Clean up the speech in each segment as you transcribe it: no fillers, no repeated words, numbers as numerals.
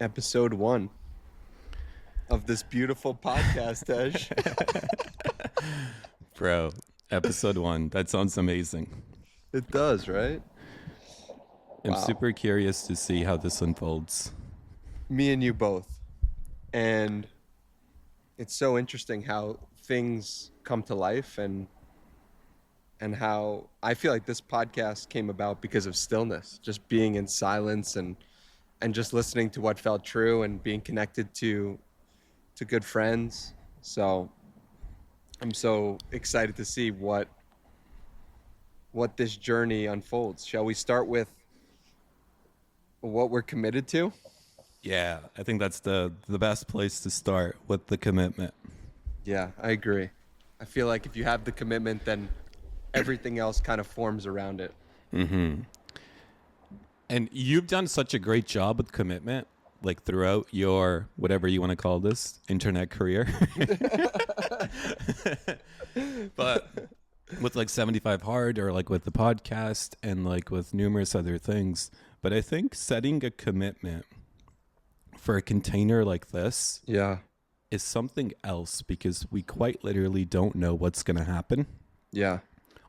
Episode 1 of this beautiful podcast, Tej. Bro, episode 1. That sounds amazing. It does, right? I'm Wow. super curious to see how this unfolds. Me and you both. And it's so interesting how things come to life and how I feel like this podcast came about because of stillness, just being in silence and just listening to what felt true and being connected to good friends. So I'm so excited to see what this journey unfolds. Shall we start with what we're committed to? Yeah, I think that's the best place to start, with the commitment. Yeah, I agree. I feel like if you have the commitment, then everything else kind of forms around it. Mm-hmm. And you've done such a great job with commitment, like throughout your, whatever you want to call this, internet career. But with like 75 Hard, or like with the podcast, and like with numerous other things. But I think setting a commitment for a container like this is something else, because we quite literally don't know what's going to happen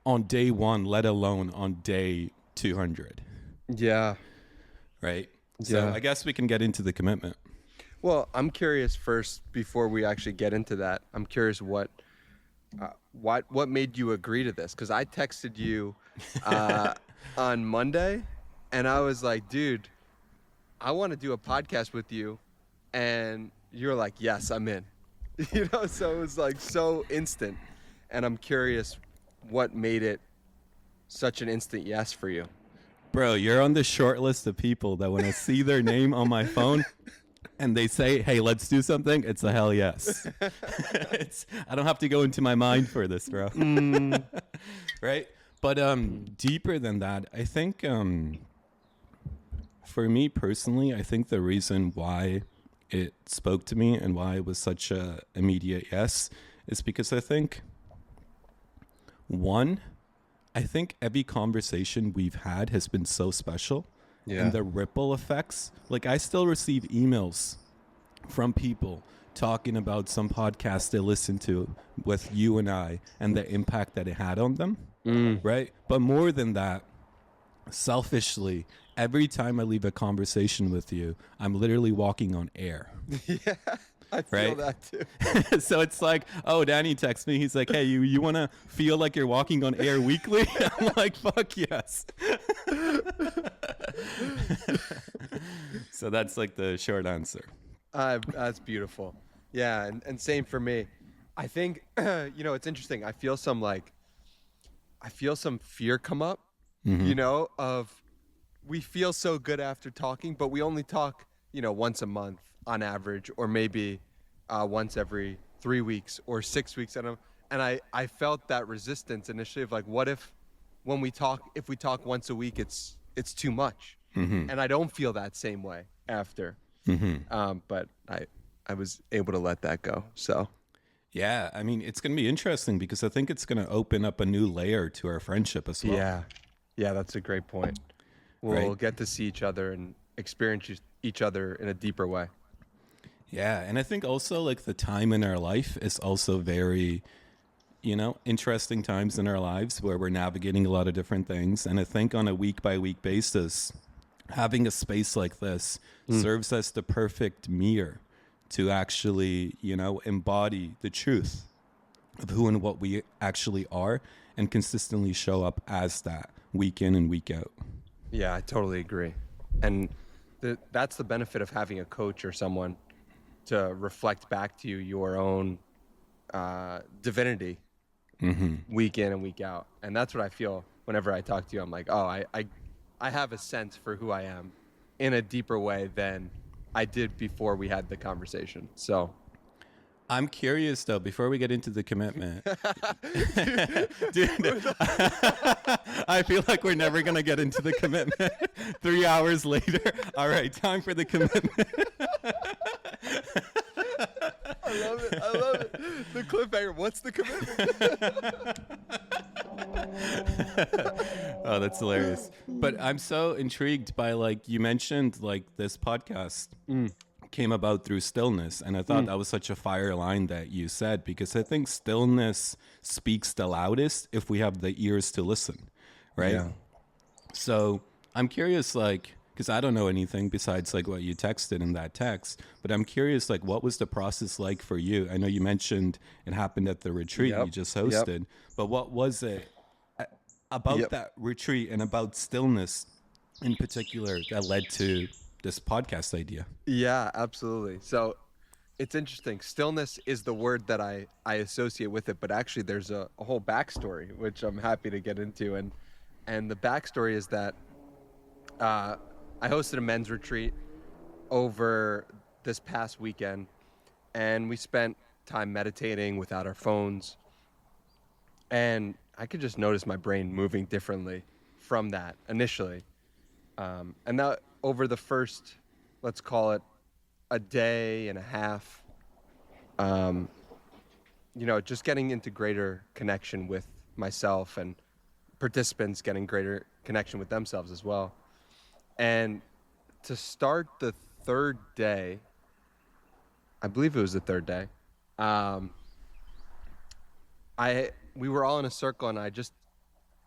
on day 1, let alone on day 200. Yeah. Right? So I guess we can get into the commitment. Well, I'm curious first, before we actually get into that, I'm curious what made you agree to this? Because I texted you on Monday, and I was like, dude, I want to do a podcast with you. And you're like, yes, I'm in. So it was like so instant. And I'm curious what made it such an instant yes for you. Bro, you're on the short list of people that when I see their name on my phone and they say, hey, let's do something, it's a hell yes. I don't have to go into my mind for this, bro. Right? But deeper than that, I think for me personally, I think the reason why it spoke to me and why it was such a immediate yes is because I think, one, I think every conversation we've had has been so special. Yeah. And the ripple effects, like I still receive emails from people talking about some podcast they listened to with you and I and the impact that it had on them. Right? But more than that, selfishly, every time I leave a conversation with you, I'm literally walking on air. Yeah, I feel that too. So it's like, oh, Danny texts me. He's like, hey, you want to feel like you're walking on air weekly? I'm like, fuck yes. So that's like the short answer. That's beautiful. Yeah, and same for me. I think, it's interesting. I feel some fear come up, of we feel so good after talking, but we only talk, once a month on average, or maybe once every 3 weeks or 6 weeks. And I felt that resistance initially of like, what if we talk once a week, it's too much. Mm-hmm. And I don't feel that same way after. Mm-hmm. But I was able to let that go. So. Yeah, I mean, it's going to be interesting because I think it's going to open up a new layer to our friendship as well. Yeah, that's a great point. We'll get to see each other and experience each other in a deeper way. Yeah, and I think also like the time in our life is also very, interesting times in our lives where we're navigating a lot of different things. And I think on a week-by-week basis, having a space like this serves as the perfect mirror to actually, embody the truth of who and what we actually are and consistently show up as that week in and week out. Yeah, I totally agree. And that's the benefit of having a coach or someone to reflect back to you your own divinity week in and week out. And that's what I feel whenever I talk to you. I'm like, oh, I have a sense for who I am in a deeper way than I did before we had the conversation. So I'm curious though, before we get into the commitment, dude, I feel like we're never going to get into the commitment. 3 hours later. All right, time for the commitment. I love it. The cliffhanger. What's the commitment? Oh, that's hilarious. But I'm so intrigued by, like, you mentioned, like, this podcast came about through stillness. And I thought that was such a fire line that you said, because I think stillness speaks the loudest if we have the ears to listen, right? Yeah. So I'm curious, like, because I don't know anything besides like what you texted in that text, but I'm curious, like, what was the process like for you? I know you mentioned it happened at the retreat you just hosted, but what was it about that retreat and about stillness in particular that led to this podcast idea? Yeah, absolutely. So it's interesting. Stillness is the word that I associate with it, but actually there's a whole backstory, which I'm happy to get into. And the backstory is that I hosted a men's retreat over this past weekend, and we spent time meditating without our phones. And I could just notice my brain moving differently from that initially. And that over the first, let's call it a day and a half, just getting into greater connection with myself and participants getting greater connection with themselves as well. And to start the third day, I believe it was the third day, we were all in a circle, and I just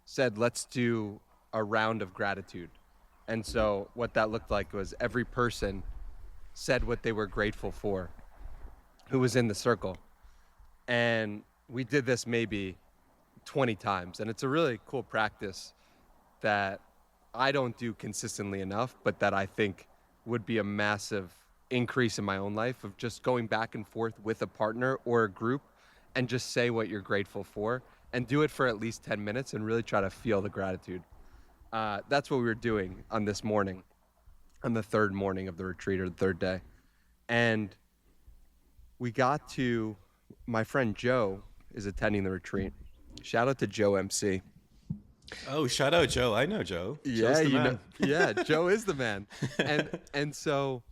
said, let's do a round of gratitude. And so what that looked like was every person said what they were grateful for who was in the circle. And we did this maybe 20 times. And it's a really cool practice that I don't do consistently enough, but that I think would be a massive increase in my own life, of just going back and forth with a partner or a group and just say what you're grateful for, and do it for at least 10 minutes and really try to feel the gratitude. That's what we were doing on this morning, on the third morning of the retreat, or the third day. And we got to, my friend Joe is attending the retreat. Shout out to Joe MC. Oh, shout out Joe. I know Joe. Yeah, Joe's the man. yeah, Joe is the man. And so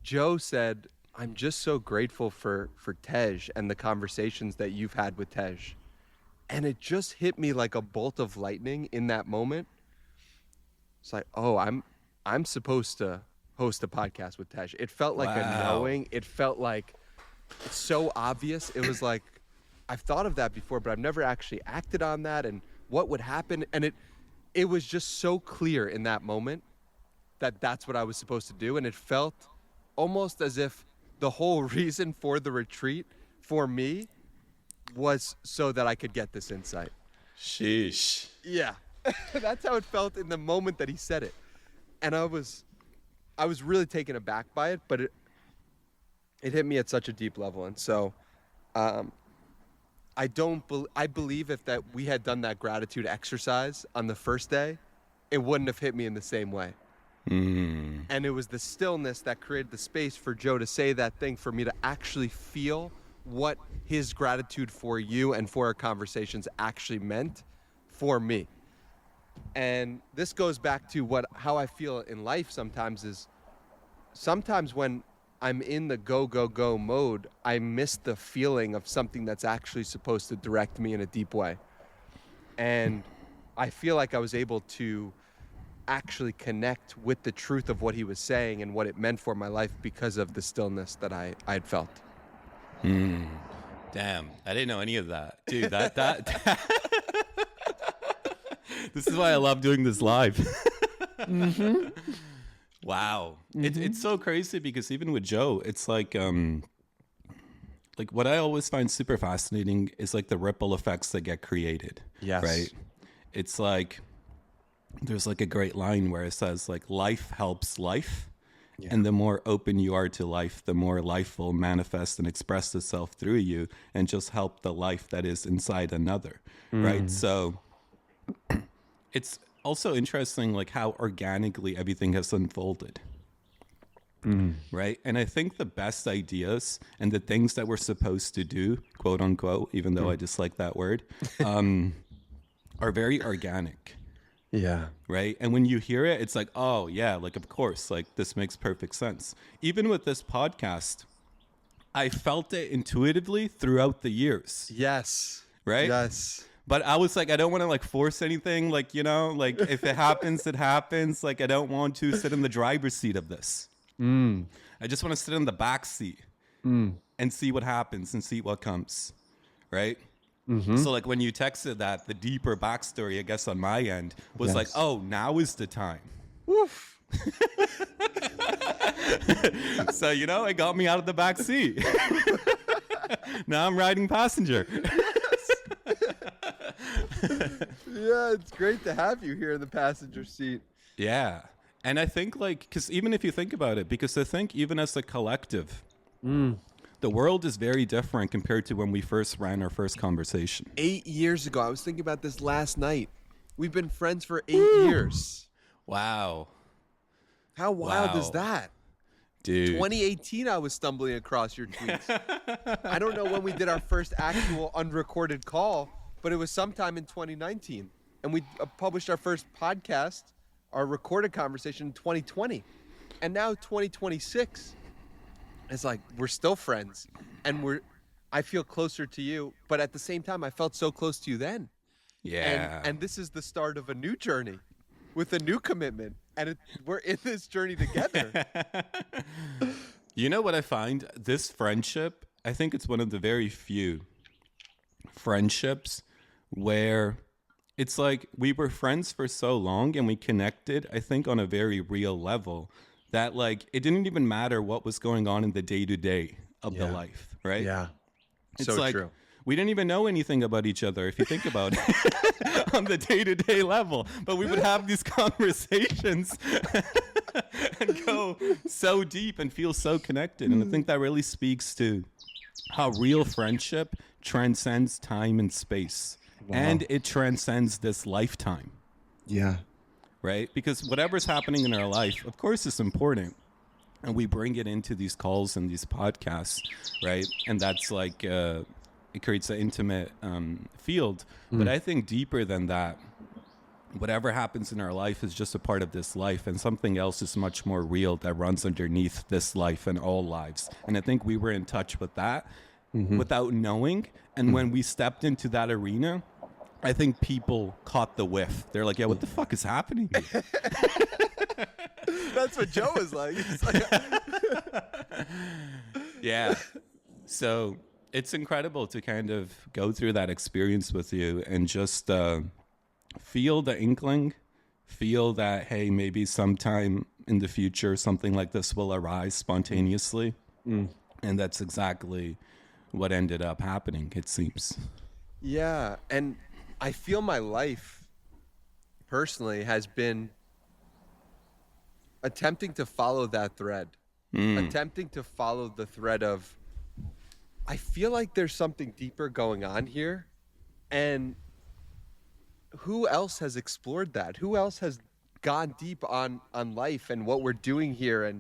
Joe said, I'm just so grateful for Tej and the conversations that you've had with Tej. And it just hit me like a bolt of lightning in that moment. It's like, oh, I'm supposed to host a podcast with Tej. It felt like a knowing. It felt like it's so obvious. It was like, I've thought of that before, but I've never actually acted on that, and what would happen. And it was just so clear in that moment that that's what I was supposed to do. And it felt almost as if the whole reason for the retreat for me was so that I could get this insight. Sheesh. Yeah. That's how it felt in the moment that he said it. And I was really taken aback by it, but it hit me at such a deep level. And so I believe if that we had done that gratitude exercise on the first day, it wouldn't have hit me in the same way. And it was the stillness that created the space for Joe to say that thing, for me to actually feel what his gratitude for you and for our conversations actually meant for me. And this goes back to how I feel in life sometimes, is sometimes when I'm in the go, go, go mode, I miss the feeling of something that's actually supposed to direct me in a deep way. And I feel like I was able to actually connect with the truth of what he was saying and what it meant for my life because of the stillness that I had felt. Damn, I didn't know any of that. Dude, that this is why I love doing this live. Wow. It's so crazy, because even with Joe, it's like what I always find super fascinating is like the ripple effects that get created. Yes. Right? It's like there's like a great line where it says like life helps life. Yeah. And the more open you are to life, the more life will manifest and express itself through you and just help the life that is inside another. Right? So it's also interesting, like how organically everything has unfolded. Right? And I think the best ideas and the things that we're supposed to do, quote unquote, even though I dislike that word, are very organic. Yeah. Right? And when you hear it, it's like, oh yeah, like of course, like this makes perfect sense. Even with this podcast, I felt it intuitively throughout the years. Yes. Right? Yes. But I was like, I don't want to like force anything. Like, you know, like if it happens, it happens. Like, I don't want to sit in the driver's seat of this. I just want to sit in the back seat and see what happens and see what comes. Right. So like when you texted that, the deeper backstory, I guess on my end was like, oh, now is the time. Woof. So, you know, it got me out of the back seat. Now I'm riding passenger. Yeah, it's great to have you here in the passenger seat. Yeah. And I think like, because even if you think about it, because I think even as a collective, the world is very different compared to when we first ran our first conversation. 8 years ago, I was thinking about this last night. We've been friends for 8 years. Wow. How wild Wow. is that? Dude. 2018, I was stumbling across your tweets. I don't know when we did our first actual unrecorded call, but it was sometime in 2019. And we published our first podcast, our recorded conversation in 2020. And now 2026, it's like we're still friends. And I feel closer to you, but at the same time, I felt so close to you then. Yeah. And this is the start of a new journey with a new commitment. And we're in this journey together. You know what I find? This friendship, I think it's one of the very few friendships where it's like we were friends for so long and we connected, I think, on a very real level that like it didn't even matter what was going on in the day-to-day of the life, right? Yeah. It's so like true. we didn't even know anything about each other if you think about it on the day-to-day level, but we would have these conversations and go so deep and feel so connected. And I think that really speaks to how real friendship transcends time and space. Wow. And it transcends this lifetime, Yeah. right? Because whatever's happening in our life, of course, is important. And we bring it into these calls and these podcasts, right? And that's like, it creates an intimate field. But I think deeper than that, whatever happens in our life is just a part of this life, and something else is much more real that runs underneath this life and all lives. And I think we were in touch with that without knowing. And when we stepped into that arena, I think people caught the whiff. They're like, yeah, what the fuck is happening here? That's what Joe was like. He's like Yeah. So it's incredible to kind of go through that experience with you and just feel the inkling, feel that, hey, maybe sometime in the future something like this will arise spontaneously. And that's exactly what ended up happening, it seems. Yeah, and I feel my life personally has been attempting to follow that thread. Attempting to follow the thread of I feel like there's something deeper going on here, and who else has explored that? Who else has gone deep on life and what we're doing here,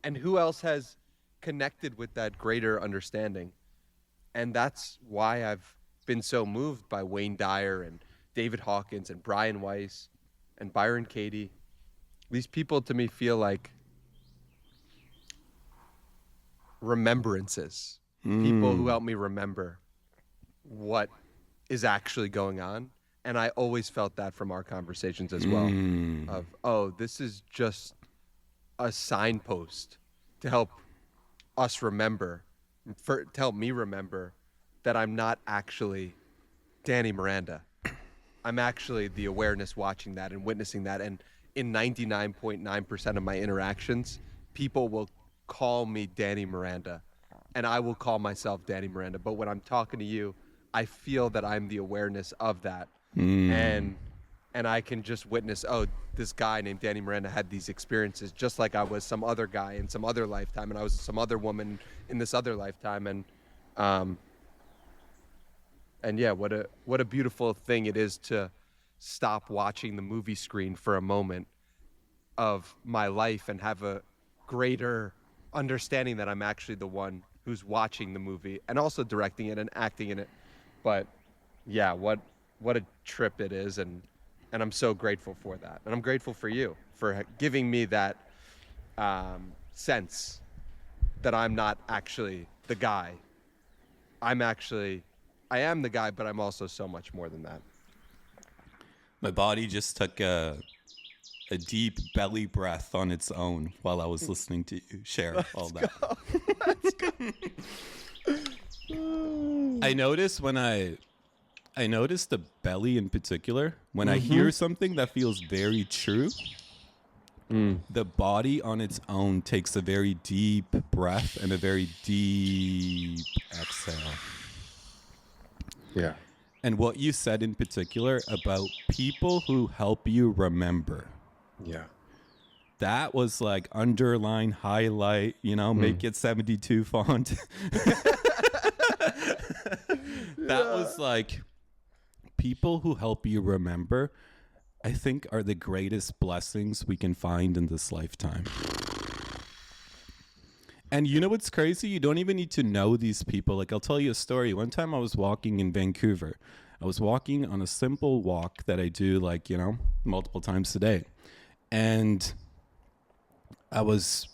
and who else has connected with that greater understanding? And that's why I've been so moved by Wayne Dyer and David Hawkins and Brian Weiss and Byron Katie. These people to me feel like remembrances. People who help me remember what is actually going on. And I always felt that from our conversations as well. Of, oh, this is just a signpost to help us remember, to help me remember that I'm not actually Danny Miranda. I'm actually the awareness watching that and witnessing that. And in 99.9% of my interactions, people will call me Danny Miranda, and I will call myself Danny Miranda. But when I'm talking to you, I feel that I'm the awareness of that. And I can just witness, oh, this guy named Danny Miranda had these experiences just like I was some other guy in some other lifetime, and I was some other woman in this other lifetime. And yeah, what a beautiful thing it is to stop watching the movie screen for a moment of my life and have a greater understanding that I'm actually the one who's watching the movie and also directing it and acting in it. But yeah, what a trip it is, and I'm so grateful for that. And I'm grateful for you for giving me that sense that I'm not actually the guy. I'm actually I am the guy, but I'm also so much more than that. My body just took a deep belly breath on its own while I was listening to you share all that. Let's go. I noticed I noticed the belly in particular when I hear something that feels very true. The body on its own takes a very deep breath and a very deep exhale. Yeah. And what you said in particular about people who help you remember. Yeah. That was like underline, highlight, make it 72 font. That was like people who help you remember, I think, are the greatest blessings we can find in this lifetime. And you know what's crazy? You don't even need to know these people. Like, I'll tell you a story. One time I was walking in Vancouver. I was walking on a simple walk that I do, like, multiple times a day. And I was,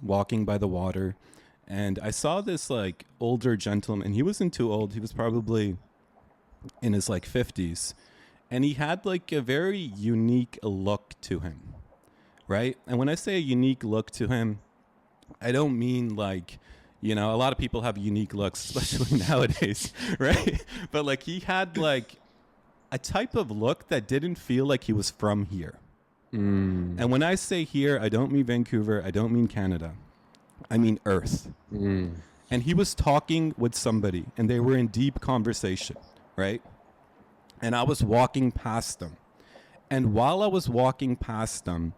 walking by the water. And I saw this, like, older gentleman. He wasn't too old. He was probably in his, like, 50s. And he had, like, a very unique look to him, right? And when I say a unique look to him, I don't mean like, a lot of people have unique looks, especially nowadays, right? But like he had like a type of look that didn't feel like he was from here. And when I say here, I don't mean Vancouver, I don't mean Canada. I mean Earth. And he was talking with somebody and they were in deep conversation, right? And I was walking past them. And while I was walking past them,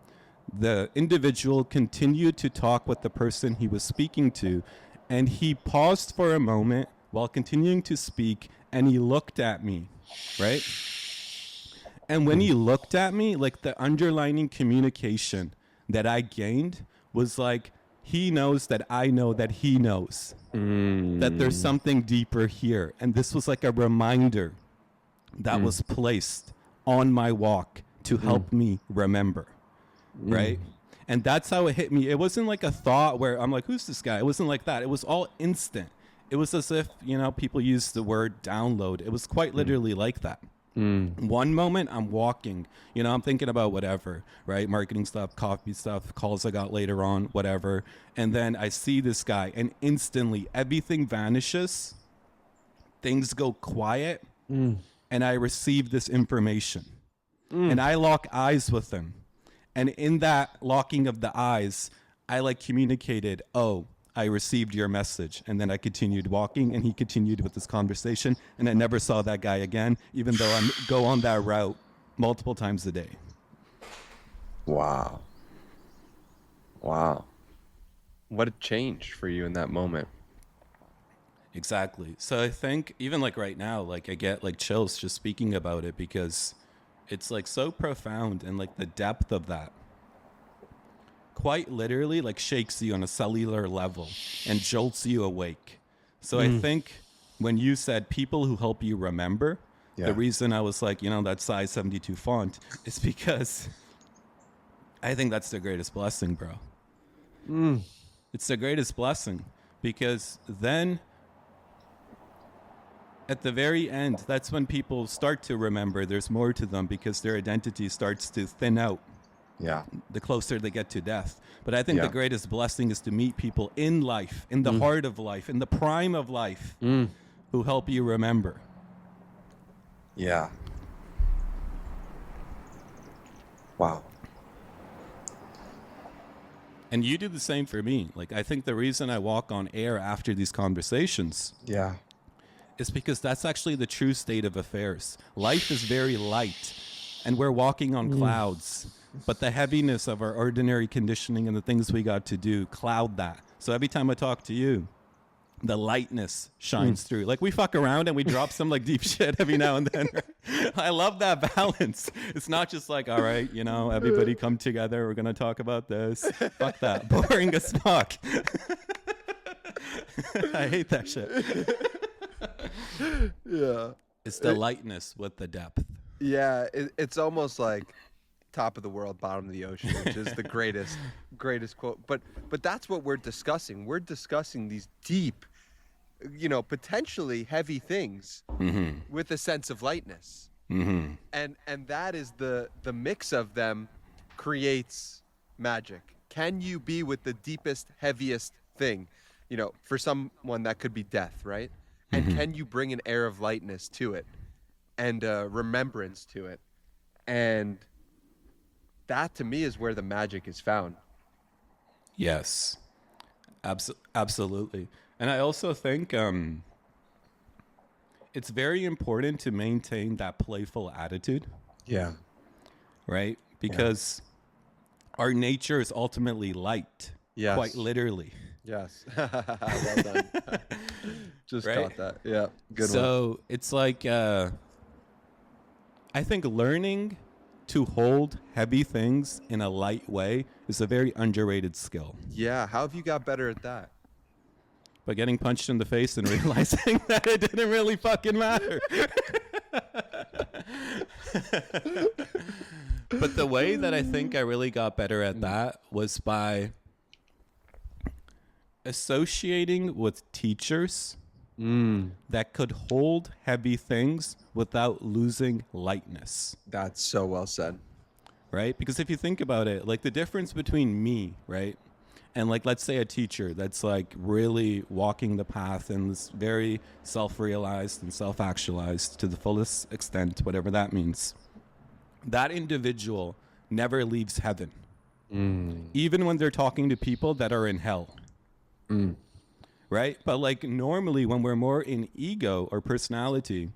the individual continued to talk with the person he was speaking to, and he paused for a moment while continuing to speak, and he looked at me, right? And when he looked at me, like the underlining communication that I gained was like, he knows that I know that he knows that there's something deeper here. And this was like a reminder that was placed on my walk to help me remember. Right? And that's how it hit me. It wasn't like a thought where I'm like, who's this guy? It wasn't like that. It was all instant. It was as if, people use the word download. It was quite literally like that. One moment I'm walking, I'm thinking about whatever, right? Marketing stuff, coffee stuff, calls I got later on, whatever. And then I see this guy and instantly everything vanishes. Things go quiet. And I receive this information. And I lock eyes with him. And in that locking of the eyes, I like communicated, oh, I received your message. And then I continued walking and he continued with this conversation. And I never saw that guy again, even though I go on that route multiple times a day. Wow. Wow. What a change for you in that moment. Exactly. So I think even like right now, like I get like chills just speaking about it because it's like so profound, and like the depth of that quite literally like shakes you on a cellular level and jolts you awake. So I think when you said people who help you remember, the reason I was like, that size 72 font is because I think that's the greatest blessing, bro. It's the greatest blessing because then at the very end, that's when people start to remember there's more to them because their identity starts to thin out. Yeah. The closer they get to death. But I think the greatest blessing is to meet people in life, in the heart of life, in the prime of life, who help you remember. Yeah. Wow. And you do the same for me. Like, I think the reason I walk on air after these conversations is because that's actually the true state of affairs. Life is very light, and we're walking on clouds. But the heaviness of our ordinary conditioning and the things we got to do cloud that. So every time I talk to you, the lightness shines through. Like we fuck around and we drop some like deep shit every now and then. I love that balance. It's not just like, all right, everybody come together. We're going to talk about this. Fuck that. Boring as fuck. I hate that shit. Yeah. It's the lightness with the depth. Yeah. It's almost like top of the world, bottom of the ocean, which is the greatest quote. But that's what we're discussing. We're discussing these deep, potentially heavy things with a sense of lightness. And that is the mix of them creates magic. Can you be with the deepest, heaviest thing? For someone that could be death, right? And can you bring an air of lightness to it and remembrance to it? And that to me is where the magic is found. Yes, absolutely. And I also think it's very important to maintain that playful attitude, Yeah. right? Because our nature is ultimately light, Yes. quite literally. Yes. Well done. Just Right? caught that. Yeah. Good one. So it's like, I think learning to hold heavy things in a light way is a very underrated skill. Yeah. How have you got better at that? By getting punched in the face and realizing that it didn't really fucking matter. But the way that I think I really got better at that was by associating with teachers that could hold heavy things without losing lightness. That's so well said. Right? Because if you think about it, like the difference between me, right? And like, let's say a teacher that's like really walking the path and is very self-realized and self-actualized to the fullest extent, whatever that means. That individual never leaves heaven. Even when they're talking to people that are in hell. Right? But like normally when we're more in ego or personality,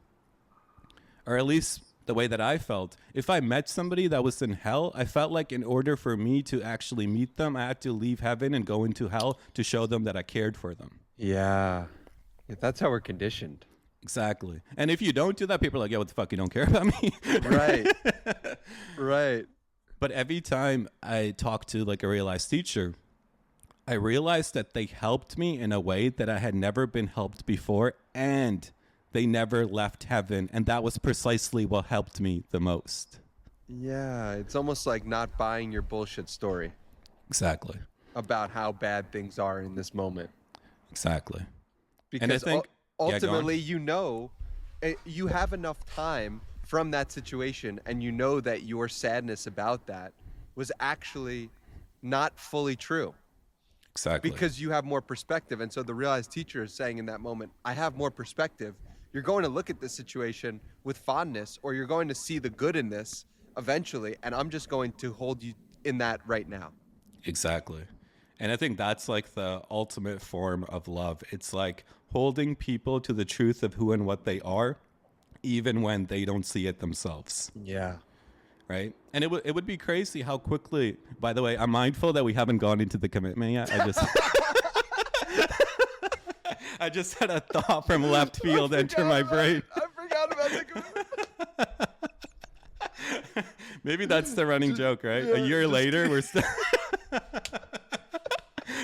or at least the way that I felt, if I met somebody that was in hell, I felt like in order for me to actually meet them, I had to leave heaven and go into hell to show them that I cared for them. Yeah. That's how we're conditioned. Exactly. And if you don't do that, people are like, yeah, what the fuck, you don't care about me? Right. Right. But every time I talk to like a realized teacher, I realized that they helped me in a way that I had never been helped before, and they never left heaven, and that was precisely what helped me the most. Yeah. It's almost like not buying your bullshit story Exactly. about how bad things are in this moment. Exactly. Because And I think ultimately, you have enough time from that situation, and you know that your sadness about that was actually not fully true. Exactly. Because you have more perspective. And so the realized teacher is saying in that moment, I have more perspective. You're going to look at this situation with fondness, or you're going to see the good in this eventually. And I'm just going to hold you in that right now. Exactly. And I think that's like the ultimate form of love. It's like holding people to the truth of who and what they are, even when they don't see it themselves. Yeah. Right? And it would be crazy how quickly, by the way, I'm mindful that we haven't gone into the commitment yet. I just had a thought from left field enter my brain. I forgot about the commitment. Maybe that's the running joke, right? A year later, we're still...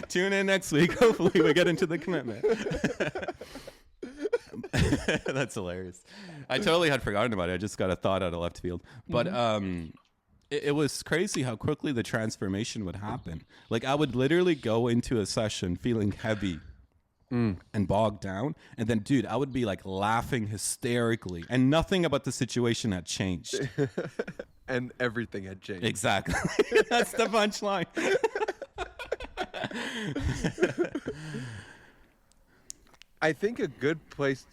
Tune in next week. Hopefully we get into the commitment. That's hilarious. I totally had forgotten about it. I just got a thought out of left field. But it was crazy how quickly the transformation would happen. Like I would literally go into a session feeling heavy and bogged down. And then, dude, I would be like laughing hysterically. And nothing about the situation had changed. And everything had changed. Exactly. That's the punchline. I think a good place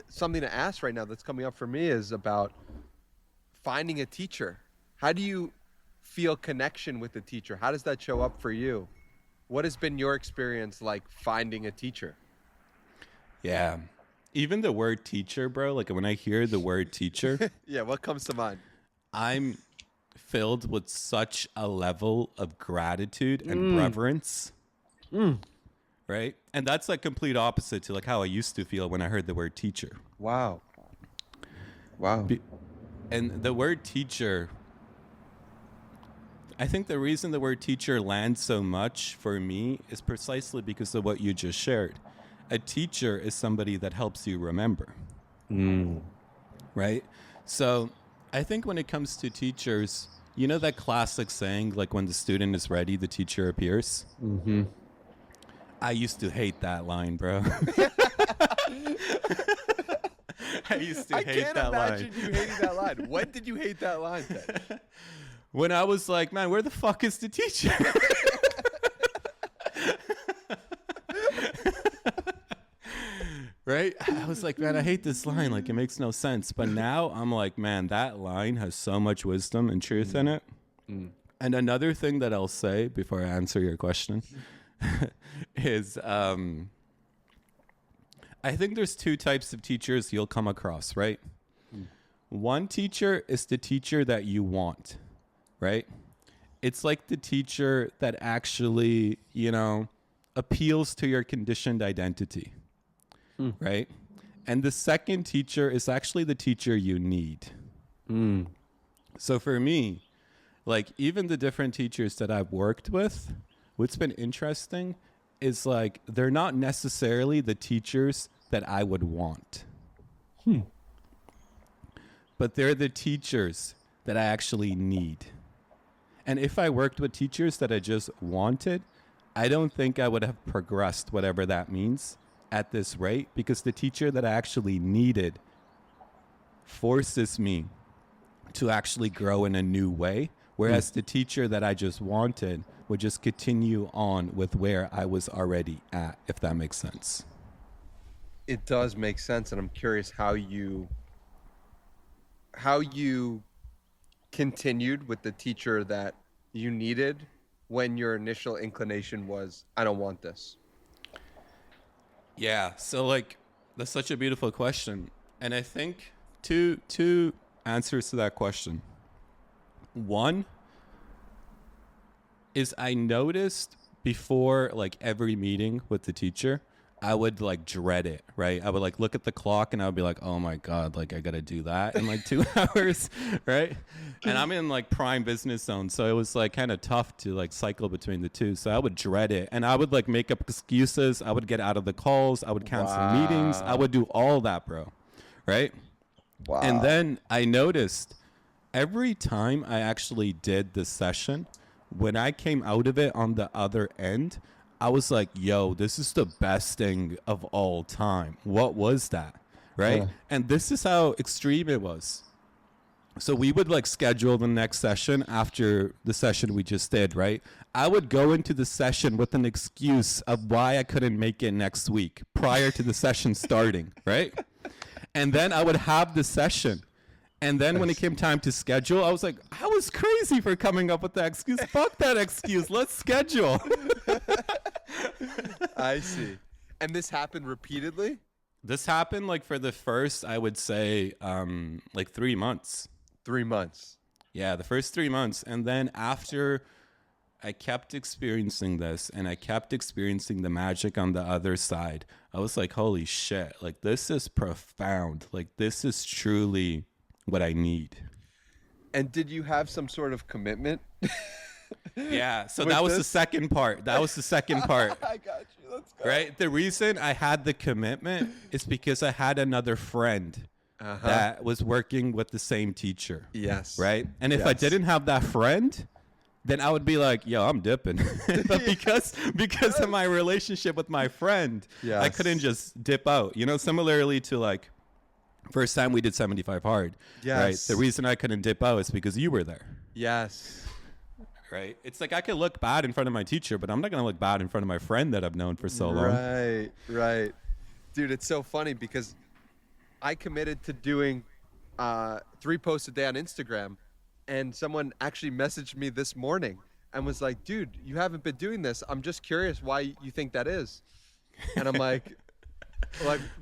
something to ask right now that's coming up for me is about finding a teacher. How do you feel connection with the teacher? How does that show up for you? What has been your experience like finding a teacher? Yeah. Even the word teacher, bro, like when I hear the word teacher, Yeah, what comes to mind? I'm filled with such a level of gratitude and reverence. Right? And that's like complete opposite to like how I used to feel when I heard the word teacher. Wow. Wow. And the word teacher, I think the reason the word teacher lands so much for me is precisely because of what you just shared. A teacher is somebody that helps you remember. Right? So I think when it comes to teachers, you know that classic saying, like when the student is ready, the teacher appears? I used to hate that line, bro. I used to hate that line. I can't imagine you hating that line. When did you hate that line, Ted? When I was like, man, where the fuck is the teacher? Right? I was like, man, I hate this line. Like, it makes no sense. But now I'm like, man, that line has so much wisdom and truth in it. And another thing that I'll say before I answer your question is I think there's two types of teachers you'll come across, right? One teacher is the teacher that you want, right? It's like the teacher that actually, appeals to your conditioned identity, right? And the second teacher is actually the teacher you need. So for me, like even the different teachers that I've worked with, what's been interesting is like they're not necessarily the teachers that I would want. But they're the teachers that I actually need. And if I worked with teachers that I just wanted, I don't think I would have progressed, whatever that means, at this rate, because the teacher that I actually needed forces me to actually grow in a new way, whereas the teacher that I just wanted would just continue on with where I was already at, if that makes sense. It does make sense, and I'm curious how you continued with the teacher that you needed when your initial inclination was, I don't want this. Yeah, so like that's such a beautiful question, and I think two answers to that question. One is I noticed before like every meeting with the teacher, I would like dread it, right? I would like look at the clock and I would be like, oh my God, like I got to do that in like 2 hours, right? And I'm in like prime business zone. So it was like kind of tough to like cycle between the two. So I would dread it and I would like make up excuses. I would get out of the calls. I would cancel meetings. I would do all that, bro. Right? Wow. And then I noticed every time I actually did the session, when I came out of it on the other end, I was like, yo, this is the best thing of all time. What was that? Right? Yeah. And this is how extreme it was. So we would like schedule the next session after the session we just did, right? I would go into the session with an excuse of why I couldn't make it next week prior to the session starting, right? And then I would have the session. And then when it came time to schedule, I was like, I was crazy for coming up with that excuse. Fuck that excuse. Let's schedule. I see. And this happened repeatedly? This happened like for the first, I would say, like 3 months. 3 months. Yeah, the first 3 months. And then after I kept experiencing this and I kept experiencing the magic on the other side, I was like, holy shit, like this is profound. Like this is truly what I need. And did you have some sort of commitment? Yeah, so that was the second part. That was the second part. I got you. Let's go. Right? The reason I had the commitment is because I had another friend that was working with the same teacher. Yes. Right? And if I didn't have that friend, then I would be like, yo, I'm dipping. But because of my relationship with my friend, I couldn't just dip out. You know, similarly to like first time we did 75 Hard. Yes. Right? The reason I couldn't dip out is because you were there. Yes. Right? It's like I could look bad in front of my teacher, but I'm not going to look bad in front of my friend that I've known for so long. Right. Dude, it's so funny because I committed to doing 3 posts a day on Instagram, and someone actually messaged me this morning and was like, dude, you haven't been doing this. I'm just curious why you think that is. And I'm like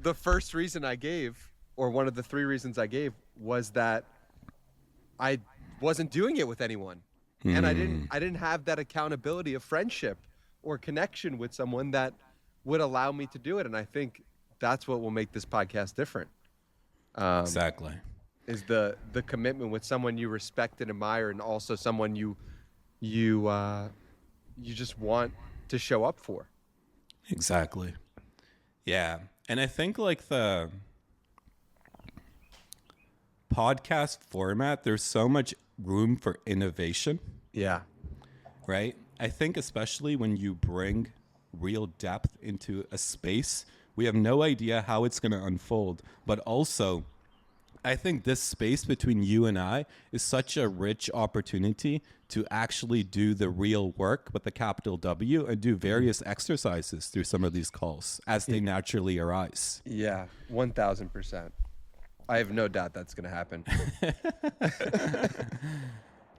the first reason I gave, or one of the 3 reasons I gave, was that I wasn't doing it with anyone. And I didn't have that accountability of friendship or connection with someone that would allow me to do it. And I think that's what will make this podcast different. Exactly. Is the commitment with someone you respect and admire, and also someone you just want to show up for. Exactly. Yeah. And I think like the podcast format, there's so much room for innovation. Yeah. Right? I think especially when you bring real depth into a space. We have no idea how it's going to unfold, but also I think this space between you and I is such a rich opportunity to actually do the real work with a capital W and do various exercises through some of these calls as they naturally arise. Yeah, 1000%. I have no doubt that's going to happen.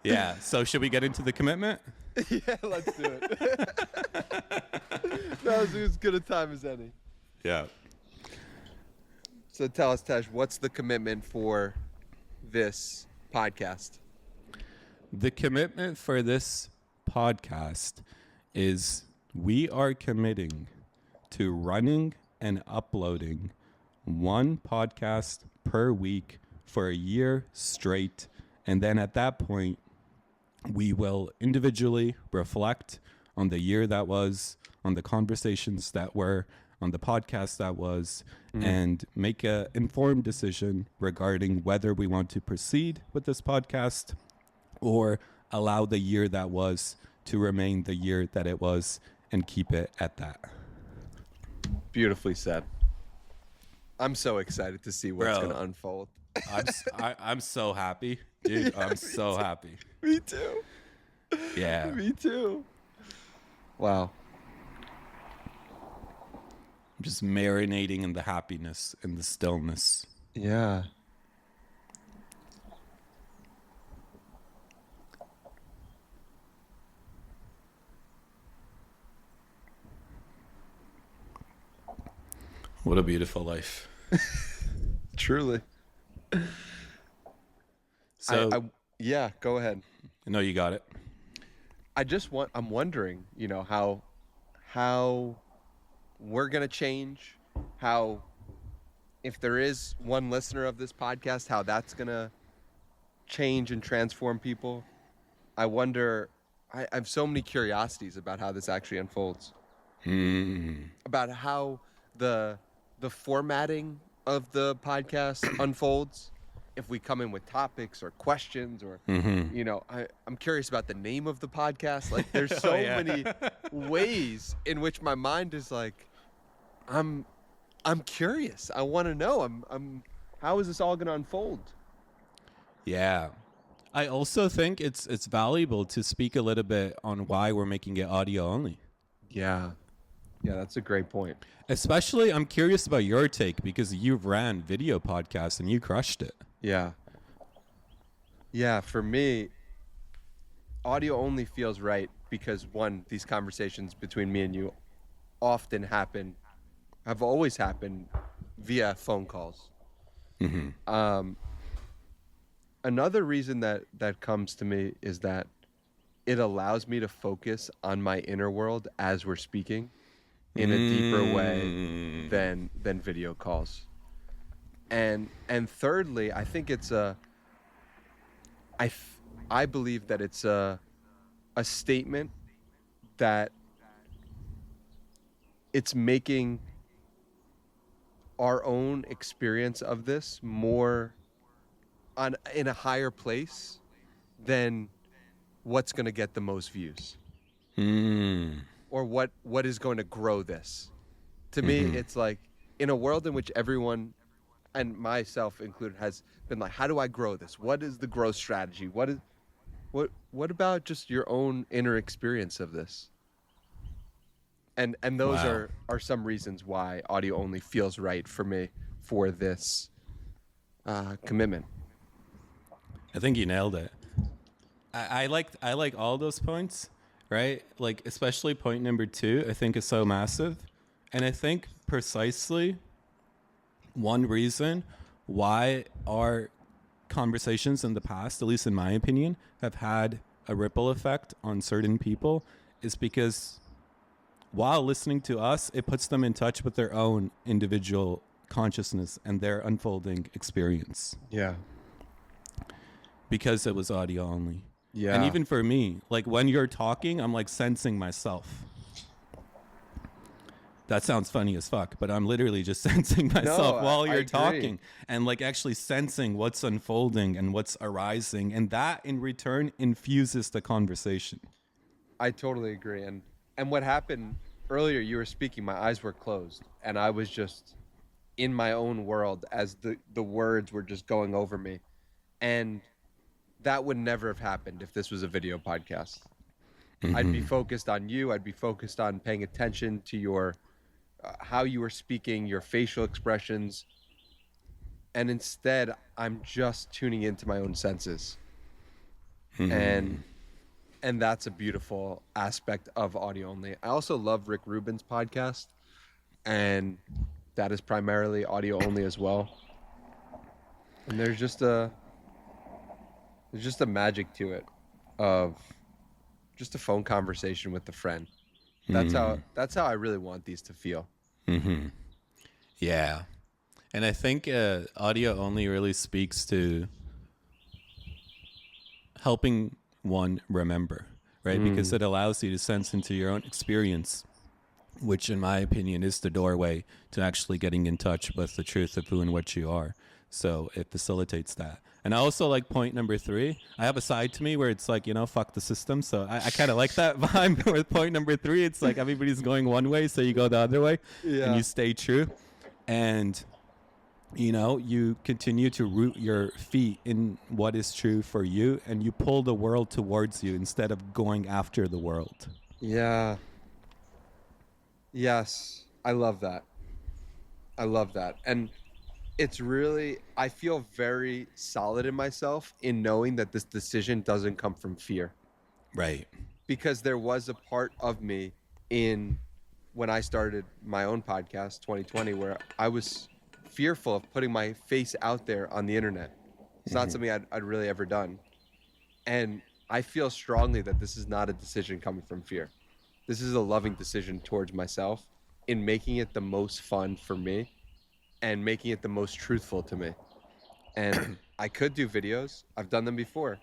Yeah. So should we get into the commitment? Yeah, let's do it. That was as good a time as any. Yeah. So tell us, Tesh, what's the commitment for this podcast? The commitment for this podcast is we are committing to running and uploading one podcast per week for a year straight. And then at that point, we will individually reflect on the year that was, on the conversations that were, on the podcast that was, and make an informed decision regarding whether we want to proceed with this podcast or allow the year that was to remain the year that it was and keep it at that. Beautifully said. I'm so excited to see what's going to unfold. I'm so happy, dude. Yeah, I'm so happy. Me too. Yeah. Me too. Wow. I'm just marinating in the happiness and the stillness. Yeah. What a beautiful life. Truly. So, yeah, go ahead. no, you got it. I'm wondering, how we're going to change, how, if there is one listener of this podcast, how that's going to change and transform people. I wonder, I have so many curiosities about how this actually unfolds. About how the formatting of the podcast unfolds. If we come in with topics or questions or, I'm curious about the name of the podcast. Like, there's so many ways in which my mind is like, I'm curious. I want to know. How is this all going to unfold? Yeah. I also think it's valuable to speak a little bit on why we're making it audio only. Yeah. Yeah, that's a great point. Especially, I'm curious about your take because you've ran video podcasts and you crushed it. Yeah. Yeah, for me, audio only feels right because, one, these conversations between me and you often have always happened via phone calls. Another reason that comes to me is that it allows me to focus on my inner world as we're speaking in a deeper way than video calls. And thirdly, I think I believe that it's a statement that it's making our own experience of this more in a higher place than what's going to get the most views. Or what is going to grow this. To me, it's like, in a world in which everyone, and myself included, has been like, how do I grow this? What is the growth strategy? What about just your own inner experience of this? And those are some reasons why audio only feels right for me for this commitment. I think you nailed it. I like all those points, right? Like, especially point number 2, I think is so massive. And I think precisely one reason why our conversations in the past, at least in my opinion, have had a ripple effect on certain people is because while listening to us, it puts them in touch with their own individual consciousness and their unfolding experience. Yeah. Because it was audio only. Yeah. And even for me, like when you're talking, I'm like sensing myself. That sounds funny as fuck, but I'm literally just sensing myself while you're talking and like actually sensing what's unfolding and what's arising. And that in return infuses the conversation. I totally agree. And what happened earlier you were speaking, my eyes were closed, and I was just in my own world as the words were just going over me, and that would never have happened if this was a video podcast. I'd be focused on you. I'd be focused on paying attention to your how you were speaking, your facial expressions, and instead I'm just tuning into my own senses, and that's a beautiful aspect of audio only. I also love Rick Rubin's podcast, and that is primarily audio only as well. And there's just a magic to it of just a phone conversation with a friend. That's how I really want these to feel. Yeah. And I think audio only really speaks to helping one remember, right? Because it allows you to sense into your own experience, which in my opinion is the doorway to actually getting in touch with the truth of who and what you are. So it facilitates that. And I also like point number 3. I have a side to me where it's like, fuck the system. So I kind of like that vibe with point number 3. It's like everybody's going one way, so you go the other way and you stay true. And, you continue to root your feet in what is true for you, and you pull the world towards you instead of going after the world. Yeah. Yes. I love that. And it's really, I feel very solid in myself in knowing that this decision doesn't come from fear. Right. Because there was a part of me when I started my own podcast, 2020, where I was fearful of putting my face out there on the internet. It's not something I'd really ever done. And I feel strongly that this is not a decision coming from fear. This is a loving decision towards myself in making it the most fun for me and making it the most truthful to me. And I could do videos. I've done them before,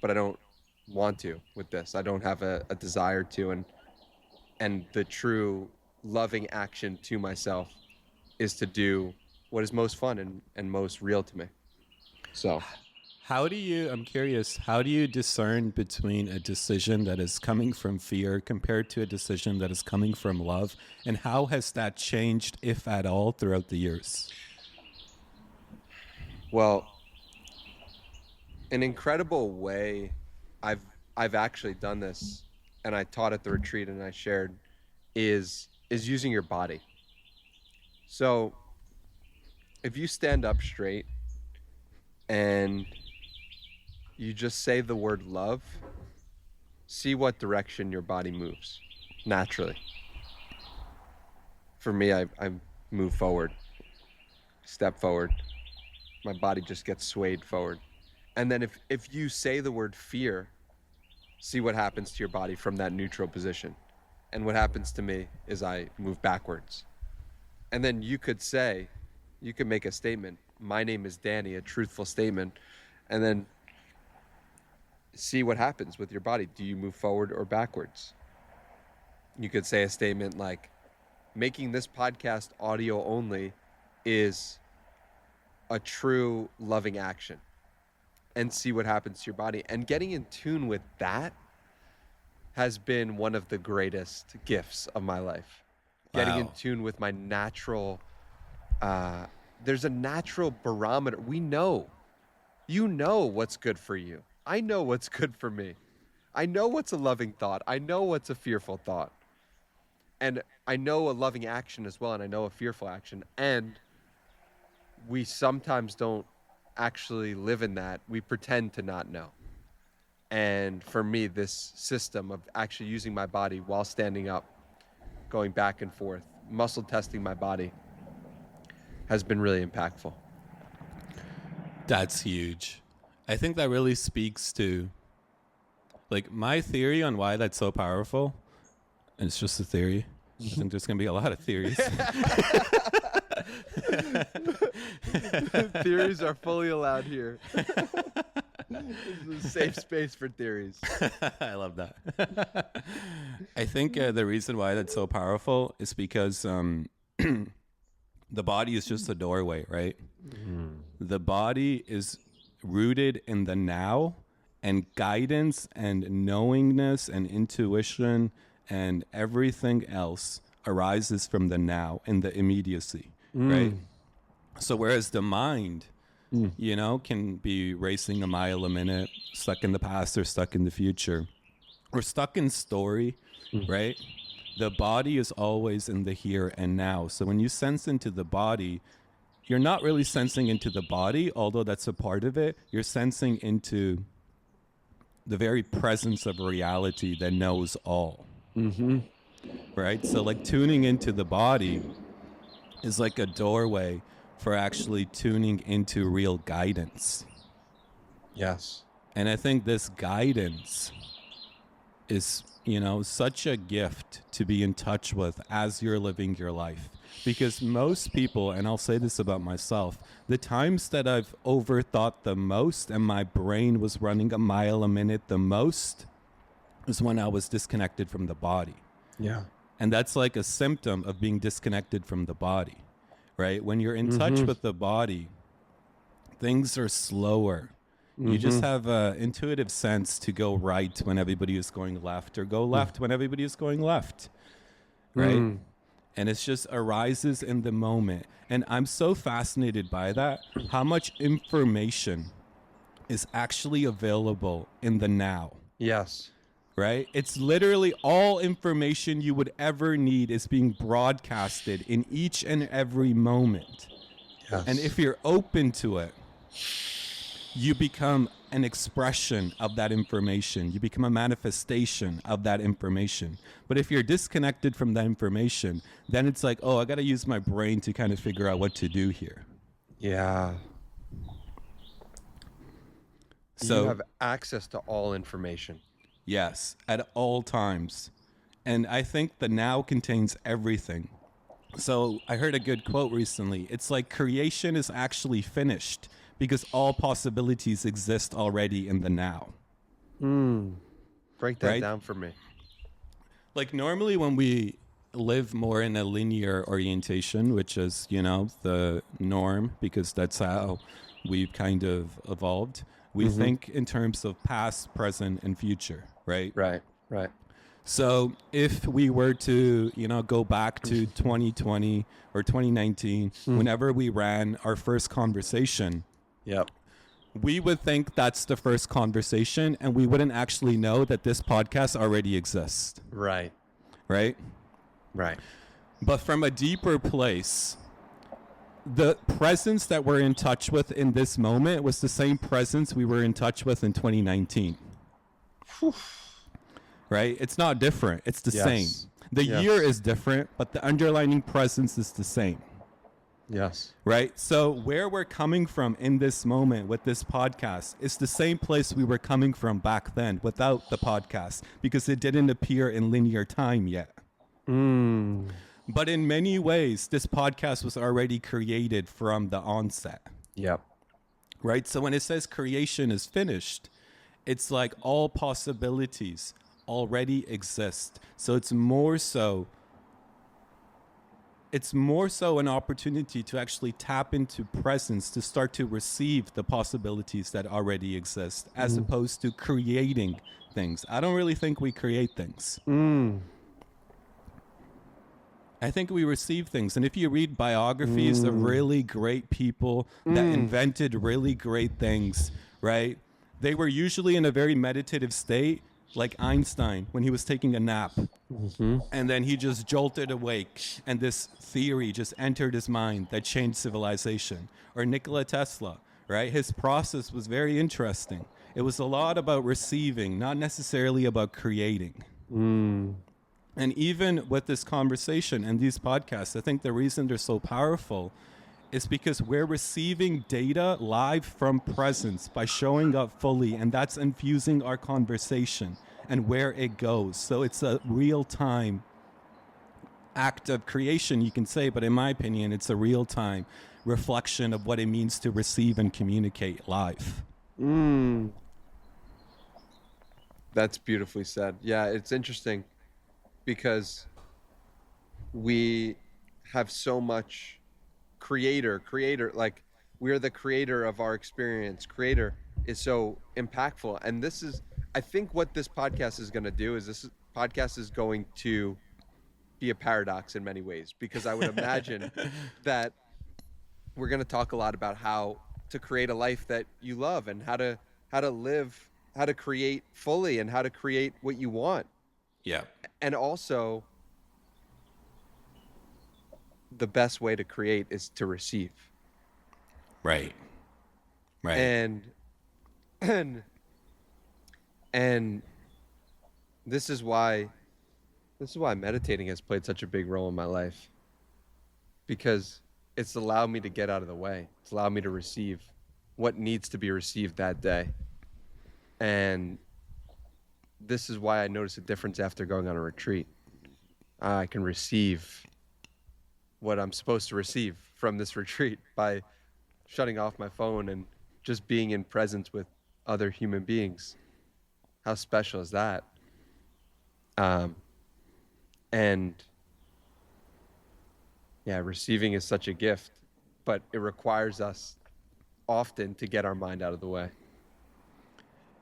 but I don't want to with this. I don't have a desire to. And the true loving action to myself is to do what is most fun and most real to me. So I'm curious, how do you discern between a decision that is coming from fear compared to a decision that is coming from love? And how has that changed, if at all, throughout the years? Well, an incredible way I've actually done this, and I taught at the retreat and I shared, is using your body. So if you stand up straight and you just say the word love, see what direction your body moves naturally. For me, I move forward, step forward. My body just gets swayed forward. And then if you say the word fear, see what happens to your body from that neutral position. And what happens to me is I move backwards. And then you could make a statement, my name is Danny, a truthful statement, and then see what happens with your body. Do you move forward or backwards? You could say a statement like, making this podcast audio only is a true loving action, and see what happens to your body. And getting in tune with that has been one of the greatest gifts of my life. Wow. Getting in tune with my natural, there's a natural barometer. You know what's good for you. I know what's good for me. I know what's a loving thought. I know what's a fearful thought. And I know a loving action as well, and I know a fearful action. And we sometimes don't actually live in that. We pretend to not know. And for me, this system of actually using my body while standing up, going back and forth, muscle testing my body, has been really impactful. That's huge. I think that really speaks to, like, my theory on why that's so powerful. And it's just a theory. I think there's going to be a lot of theories. Theories are fully allowed here. This is a safe space for theories. I love that. I think the reason why that's so powerful is because the body is just a doorway, right? The body is rooted in the now, and guidance and knowingness and intuition and everything else arises from the now and the immediacy, right? So whereas the mind, you know, can be racing a mile a minute, stuck in the past or stuck in the future, or stuck in story, right? The body is always in the here and now. So when you sense into the body, you're not really sensing into the body, although that's a part of it. You're sensing into the very presence of reality that knows all. Right? So like tuning into the body is like a doorway for actually tuning into real guidance. Yes. And I think this guidance is, you know, such a gift to be in touch with as you're living your life. Because most people, and I'll say this about myself, the times that I've overthought the most and my brain was running a mile a minute the most was when I was disconnected from the body. Yeah. And that's like a symptom of being disconnected from the body, right? When you're in touch with the body, things are slower. You just have an intuitive sense to go right when everybody is going left, or go left when everybody is going left, right? And it just arises in the moment. And I'm so fascinated by that, how much information is actually available in the now. Yes. Right? It's literally all information you would ever need is being broadcasted in each and every moment. Yes. And if you're open to it, you become an expression of that information. You become a manifestation of that information. But if you're disconnected from that information, then it's like, oh, I got to use my brain to kind of figure out what to do here. Yeah. So you have access to all information. Yes, at all times. And I think the now contains everything. So I heard a good quote recently. It's like creation is actually finished because all possibilities exist already in the now. Break that Right? down for me. Like normally when we live more in a linear orientation, which is, you know, the norm because that's how we've kind of evolved, we think in terms of past, present, and future, right? Right. So if we were to, you know, go back to 2020 or 2019, whenever we ran our first conversation, Yep. we would think that's the first conversation, and we wouldn't actually know that this podcast already exists, Right. right? Right. But from a deeper place, the presence that we're in touch with in this moment was the same presence we were in touch with in 2019. Right? It's not different. It's the same. The year is different, but the underlying presence is the same. Yes. Right? So where we're coming from in this moment with this podcast is the same place we were coming from back then without the podcast, because it didn't appear in linear time yet. But in many ways, this podcast was already created from the onset. Yep. Right? So when it says creation is finished, it's like all possibilities already exist. So it's more so an opportunity to actually tap into presence, to start to receive the possibilities that already exist, as opposed to creating things. I don't really think we create things. I think we receive things. And if you read biographies of really great people that invented really great things, right? They were usually in a very meditative state, like Einstein when he was taking a nap. And then he just jolted awake, and this theory just entered his mind that changed civilization. Or Nikola Tesla, right? His process was very interesting. It was a lot about receiving, not necessarily about creating. And even with this conversation and these podcasts, I think the reason they're so powerful is because we're receiving data live from presence by showing up fully, and that's infusing our conversation and where it goes. So it's a real-time act of creation, you can say, but in my opinion, it's a real-time reflection of what it means to receive and communicate live. That's beautifully said. Yeah, it's interesting because we have so much creator, like we're the creator of our experience. Creator is so impactful. And this is, I think what this podcast is going to do is podcast is going to be a paradox in many ways, because I would imagine that we're going to talk a lot about how to create a life that you love, and how to live, how to create fully, and how to create what you want. Yeah. And also, the best way to create is to receive. Right. Right. And and this is why meditating has played such a big role in my life, because it's allowed me to get out of the way. It's allowed me to receive what needs to be received that day. And this is why I notice a difference after going on a retreat. I can receive what I'm supposed to receive from this retreat by shutting off my phone and just being in presence with other human beings. How special is that? And yeah, receiving is such a gift, but it requires us often to get our mind out of the way.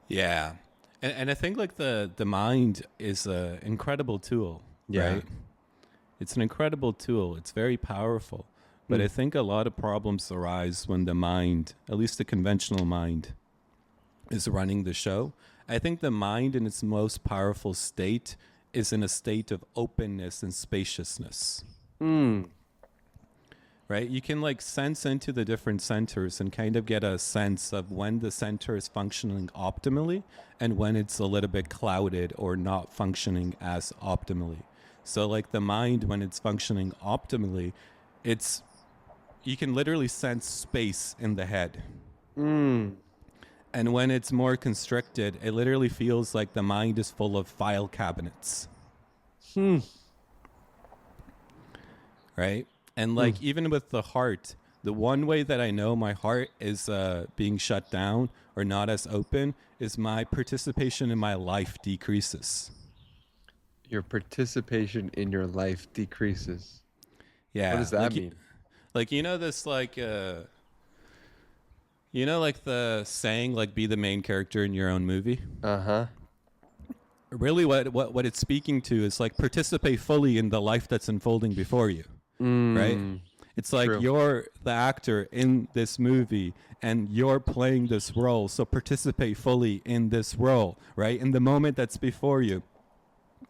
Yeah. And I think like the mind is an incredible tool, Yeah. right? It's an incredible tool. It's very powerful. But I think a lot of problems arise when the mind, at least the conventional mind, is running the show. I think the mind in its most powerful state is in a state of openness and spaciousness. Right? You can like sense into the different centers and kind of get a sense of when the center is functioning optimally and when it's a little bit clouded or not functioning as optimally. So like the mind, when it's functioning optimally, you can literally sense space in the head. And when it's more constricted, it literally feels like the mind is full of file cabinets. Right? And like even with the heart, the one way that I know my heart is being shut down or not as open is my participation in my life decreases. Your participation in your life decreases. Yeah. What does that mean? You know this like you know like the saying like be the main character in your own movie? Uh-huh. Really what it's speaking to is like participate fully in the life that's unfolding before you. Right? It's like True. you're the actor in this movie and you're playing this role. So participate fully in this role, right? In the moment that's before you.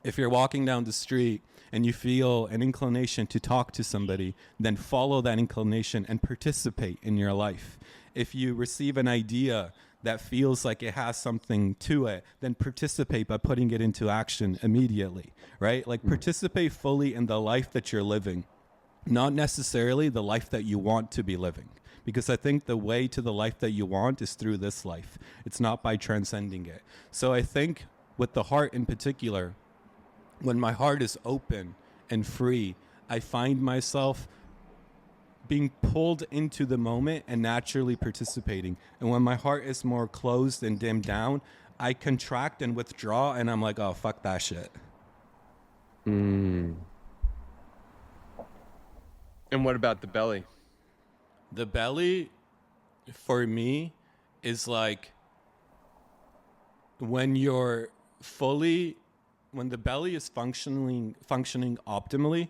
If you're walking down the street and you feel an inclination to talk to somebody, then follow that inclination and participate in your life. If you receive an idea that feels like it has something to it, then participate by putting it into action immediately, right? Like participate fully in the life that you're living. Not necessarily the life that you want to be living. Because I think the way to the life that you want is through this life. It's not by transcending it. So I think with the heart in particular, when my heart is open and free, I find myself being pulled into the moment and naturally participating. And when my heart is more closed and dimmed down, I contract and withdraw and I'm like, oh, fuck that shit. And what about the belly? The belly, for me, is like when the belly is functioning optimally,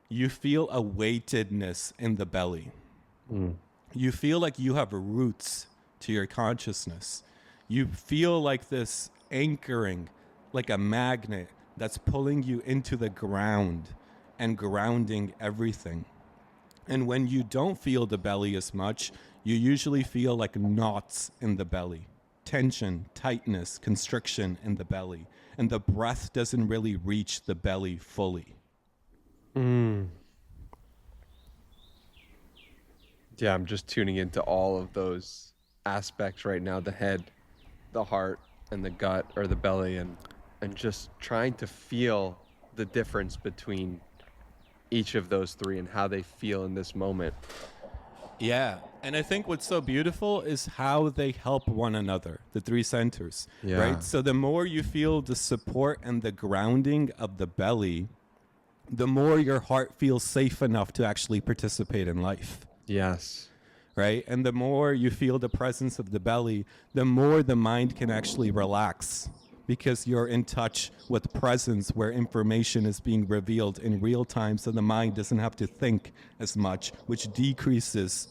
you feel a weightedness in the belly. You feel like you have roots to your consciousness. You feel like this anchoring, like a magnet that's pulling you into the ground and grounding everything. And when you don't feel the belly as much, you usually feel like knots in the belly, tension, tightness, constriction in the belly. And the breath doesn't really reach the belly fully. Yeah, I'm just tuning into all of those aspects right now, the head, the heart, and the gut or the belly, and just trying to feel the difference between each of those three and how they feel in this moment. Yeah, and I think what's so beautiful is how they help one another, the three centers, right? So the more you feel the support and the grounding of the belly, the more your heart feels safe enough to actually participate in life. Yes. Right? And the more you feel the presence of the belly, the more the mind can actually relax because you're in touch with presence where information is being revealed in real time, so the mind doesn't have to think as much, which decreases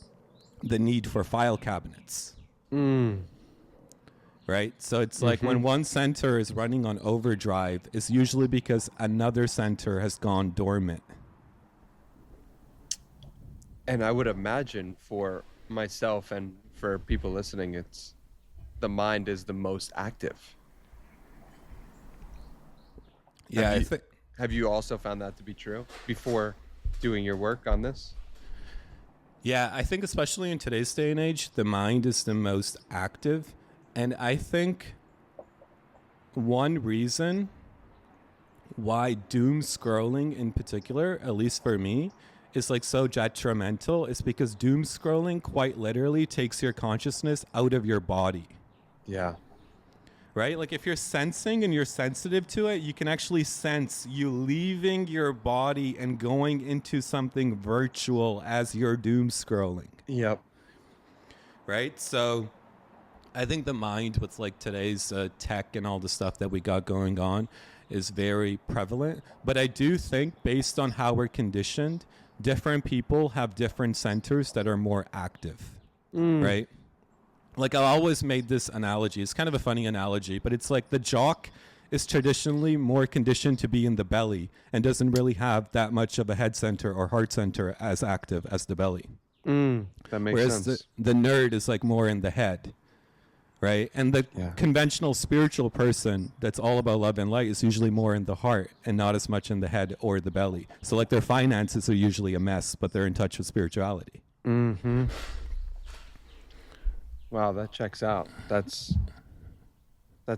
the need for file cabinets. Right? So it's like when one center is running on overdrive, it's usually because another center has gone dormant. And I would imagine for myself and for people listening, it's the mind is the most active. Yeah, Have you also found that to be true before doing your work on this? yeah, I think especially in today's day and age, the mind is the most active. And I think one reason why doom scrolling in particular, at least for me, is like so detrimental is because doom scrolling quite literally takes your consciousness out of your body. Yeah. Right? Like if you're sensing and you're sensitive to it, you can actually sense you leaving your body and going into something virtual as you're doom scrolling. Yep. Right? So I think the mind with like today's tech and all the stuff that we got going on is very prevalent. But I do think based on how we're conditioned, different people have different centers that are more active. Right? Like I always made this analogy. It's kind of a funny analogy, but it's like the jock is traditionally more conditioned to be in the belly and doesn't really have that much of a head center or heart center as active as the belly. That makes Whereas sense. the nerd is like more in the head, right? And the conventional spiritual person that's all about love and light is usually more in the heart and not as much in the head or the belly. So like their finances are usually a mess, but they're in touch with spirituality. Wow, that checks out. That's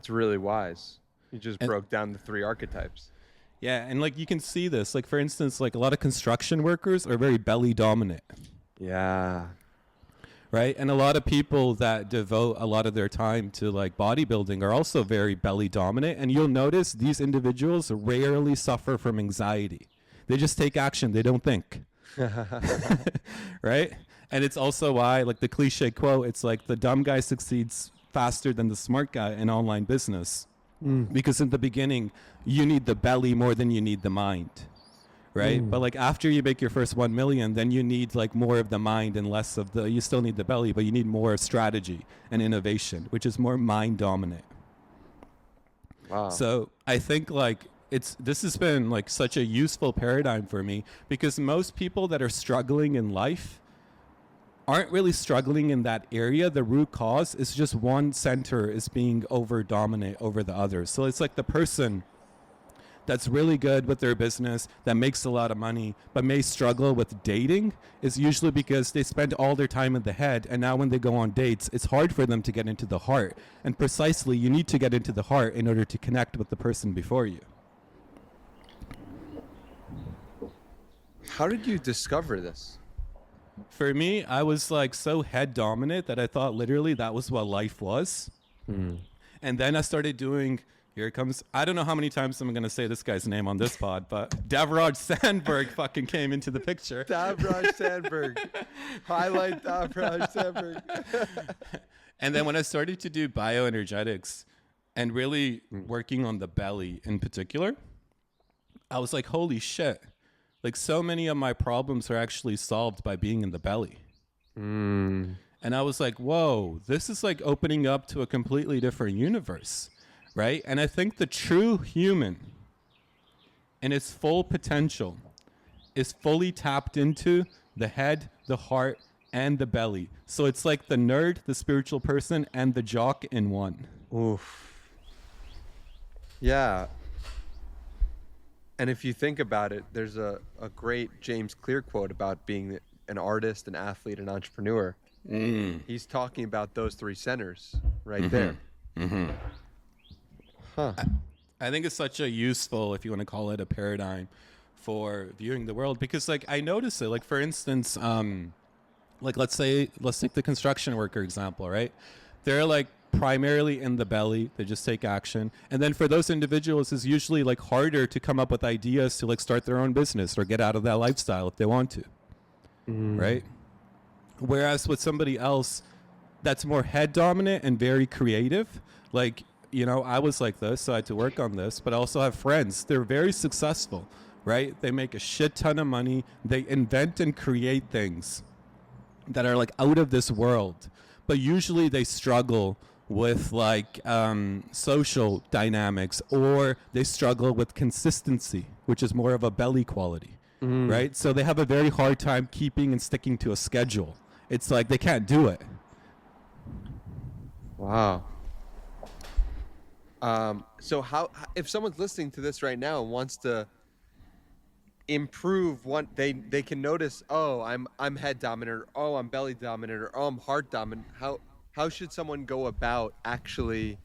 really wise. You just broke down the 3 archetypes. Yeah, and like you can see this. Like for instance, like a lot of construction workers are very belly dominant. Yeah. Right? And a lot of people that devote a lot of their time to like bodybuilding are also very belly dominant. And you'll notice these individuals rarely suffer from anxiety. They just take action. They don't think. Right? And it's also why, like the cliche quote, it's like the dumb guy succeeds faster than the smart guy in online business. Because in the beginning, you need the belly more than you need the mind. Right? But like after you make your first 1 million, then you need like more of the mind and less of you still need the belly, but you need more strategy and innovation, which is more mind dominant. Wow. So I think like this has been like such a useful paradigm for me because most people that are struggling in life aren't really struggling in that area. The root cause is just one center is being over dominant over the others. So it's like the person that's really good with their business, that makes a lot of money, but may struggle with dating is usually because they spend all their time in the head. And now when they go on dates, it's hard for them to get into the heart. And precisely, you need to get into the heart in order to connect with the person before you. How did you discover this? For me, I was like so head dominant that I thought literally that was what life was. And then I started doing, here it comes, I don't know how many times I'm going to say this guy's name on this pod, but Davraj Sandberg fucking came into the picture. Davraj Sandberg. Highlight Davraj Sandberg. And then when I started to do bioenergetics and really working on the belly in particular, I was like, holy shit. Like so many of my problems are actually solved by being in the belly. And I was like, whoa, this is like opening up to a completely different universe, right? And I think the true human in its full potential is fully tapped into the head, the heart, and the belly. So it's like the nerd, the spiritual person, and the jock in one. Oof. Yeah. And if you think about it, there's a great James Clear quote about being an artist, an athlete, an entrepreneur. He's talking about those 3 centers right there. Huh. I think it's such a useful, if you want to call it a paradigm, for viewing the world. Because like I notice it, like for instance, like let's take the construction worker example, right? They're like primarily in the belly. They just take action. And then for those individuals, it's usually like harder to come up with ideas to like start their own business or get out of that lifestyle if they want to. Right? Whereas with somebody else that's more head dominant and very creative, like I was like this, so I had to work on this, but I also have friends. They're very successful, right? They make a shit ton of money. They invent and create things that are like out of this world, but usually they struggle with like social dynamics, or they struggle with consistency, which is more of a belly quality, right? So they have a very hard time keeping and sticking to a schedule. It's like they can't do it. Wow. So if someone's listening to this right now and wants to improve one, they can notice, oh, I'm head dominant, or oh, I'm belly dominant, or oh, I'm heart dominant. How should someone go about actually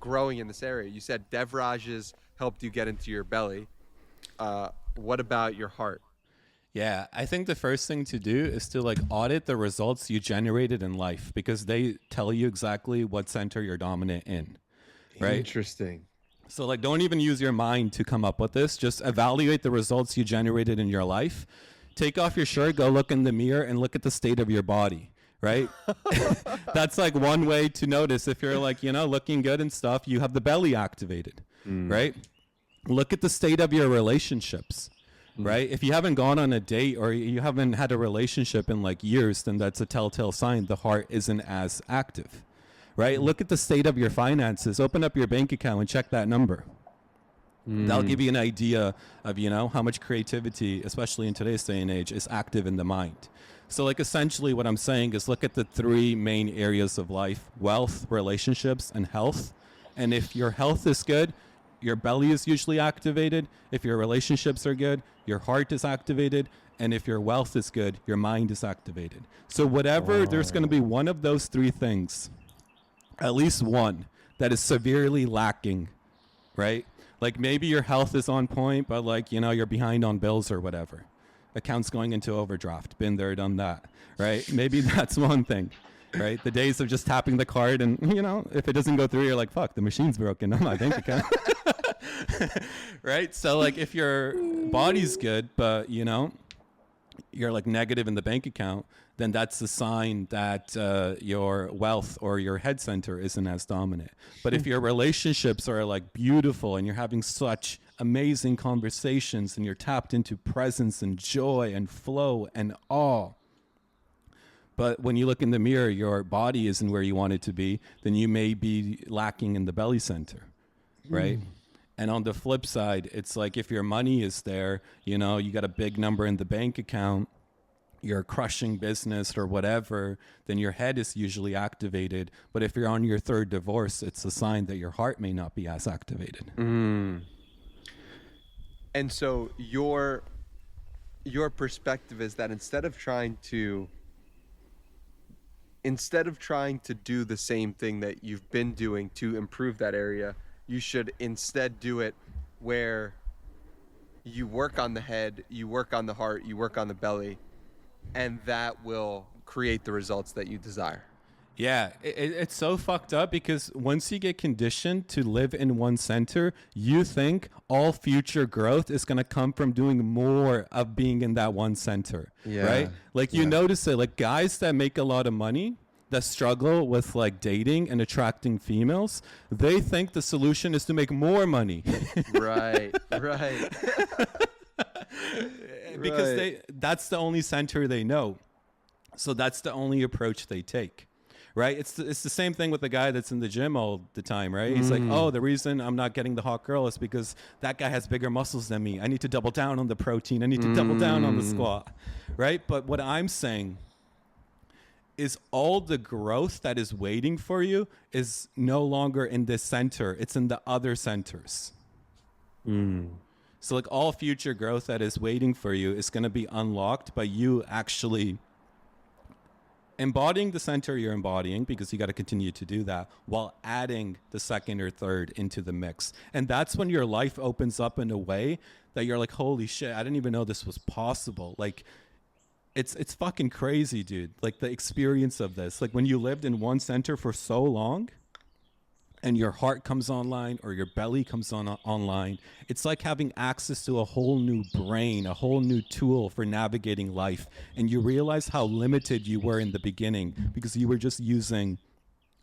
growing in this area? You said Devraj's helped you get into your belly. What about your heart? Yeah, I think the first thing to do is to like audit the results you generated in life, because they tell you exactly what center you're dominant in, right? Interesting. So like don't even use your mind to come up with this. Just evaluate the results you generated in your life. Take off your shirt, go look in the mirror and look at the state of your body, right? That's like one way to notice if you're like, looking good and stuff, you have the belly activated, right? Look at the state of your relationships. Right? If you haven't gone on a date or you haven't had a relationship in like years, then that's a telltale sign the heart isn't as active. Right? Look at the state of your finances. Open up your bank account and check that number. That'll give you an idea of, how much creativity, especially in today's day and age, is active in the mind. So like essentially what I'm saying is look at the three main areas of life: wealth, relationships, and health. And if your health is good, your belly is usually activated. If your relationships are good, your heart is activated. And if your wealth is good, your mind is activated. So whatever, there's going to be one of those three things, at least one, that is severely lacking, right? Like maybe your health is on point, but like, you're behind on bills or whatever. Accounts going into overdraft. Been there, done that, right? Maybe that's one thing. Right? The days of just tapping the card and, if it doesn't go through, you're like, fuck, the machine's broken on my bank account. Right? So, like, if your body's good, but, you're, like, negative in the bank account, then that's a sign that your wealth or your head center isn't as dominant. But if your relationships are, like, beautiful and you're having such amazing conversations and you're tapped into presence and joy and flow and awe, but when you look in the mirror, your body isn't where you want it to be, then you may be lacking in the belly center, right? And on the flip side, it's like if your money is there, you got a big number in the bank account, you're crushing business or whatever, then your head is usually activated. But if you're on your third divorce, it's a sign that your heart may not be as activated. And so your perspective is that instead of trying to do the same thing that you've been doing to improve that area, you should instead do it where you work on the head, you work on the heart, you work on the belly, and that will create the results that you desire. Yeah, it's so fucked up because once you get conditioned to live in one center, you think all future growth is going to come from doing more of being in that one center, right? Like you notice it, like guys that make a lot of money, that struggle with like dating and attracting females, they think the solution is to make more money. Right. Because that's the only center they know. So that's the only approach they take. Right? It's the same thing with the guy that's in the gym all the time, right? He's like, oh, the reason I'm not getting the hot girl is because that guy has bigger muscles than me. I need to double down on the protein. I need to double down on the squat, right? But what I'm saying is all the growth that is waiting for you is no longer in this center. It's in the other centers. So like all future growth that is waiting for you is going to be unlocked by you actually embodying the center you're embodying, because you got to continue to do that while adding the second or third into the mix. And that's when your life opens up in a way that you're like, holy shit, I didn't even know this was possible. Like it's fucking crazy, dude. Like the experience of this, like when you lived in one center for so long and your heart comes online or your belly comes online, it's like having access to a whole new brain, a whole new tool for navigating life. And you realize how limited you were in the beginning because you were just using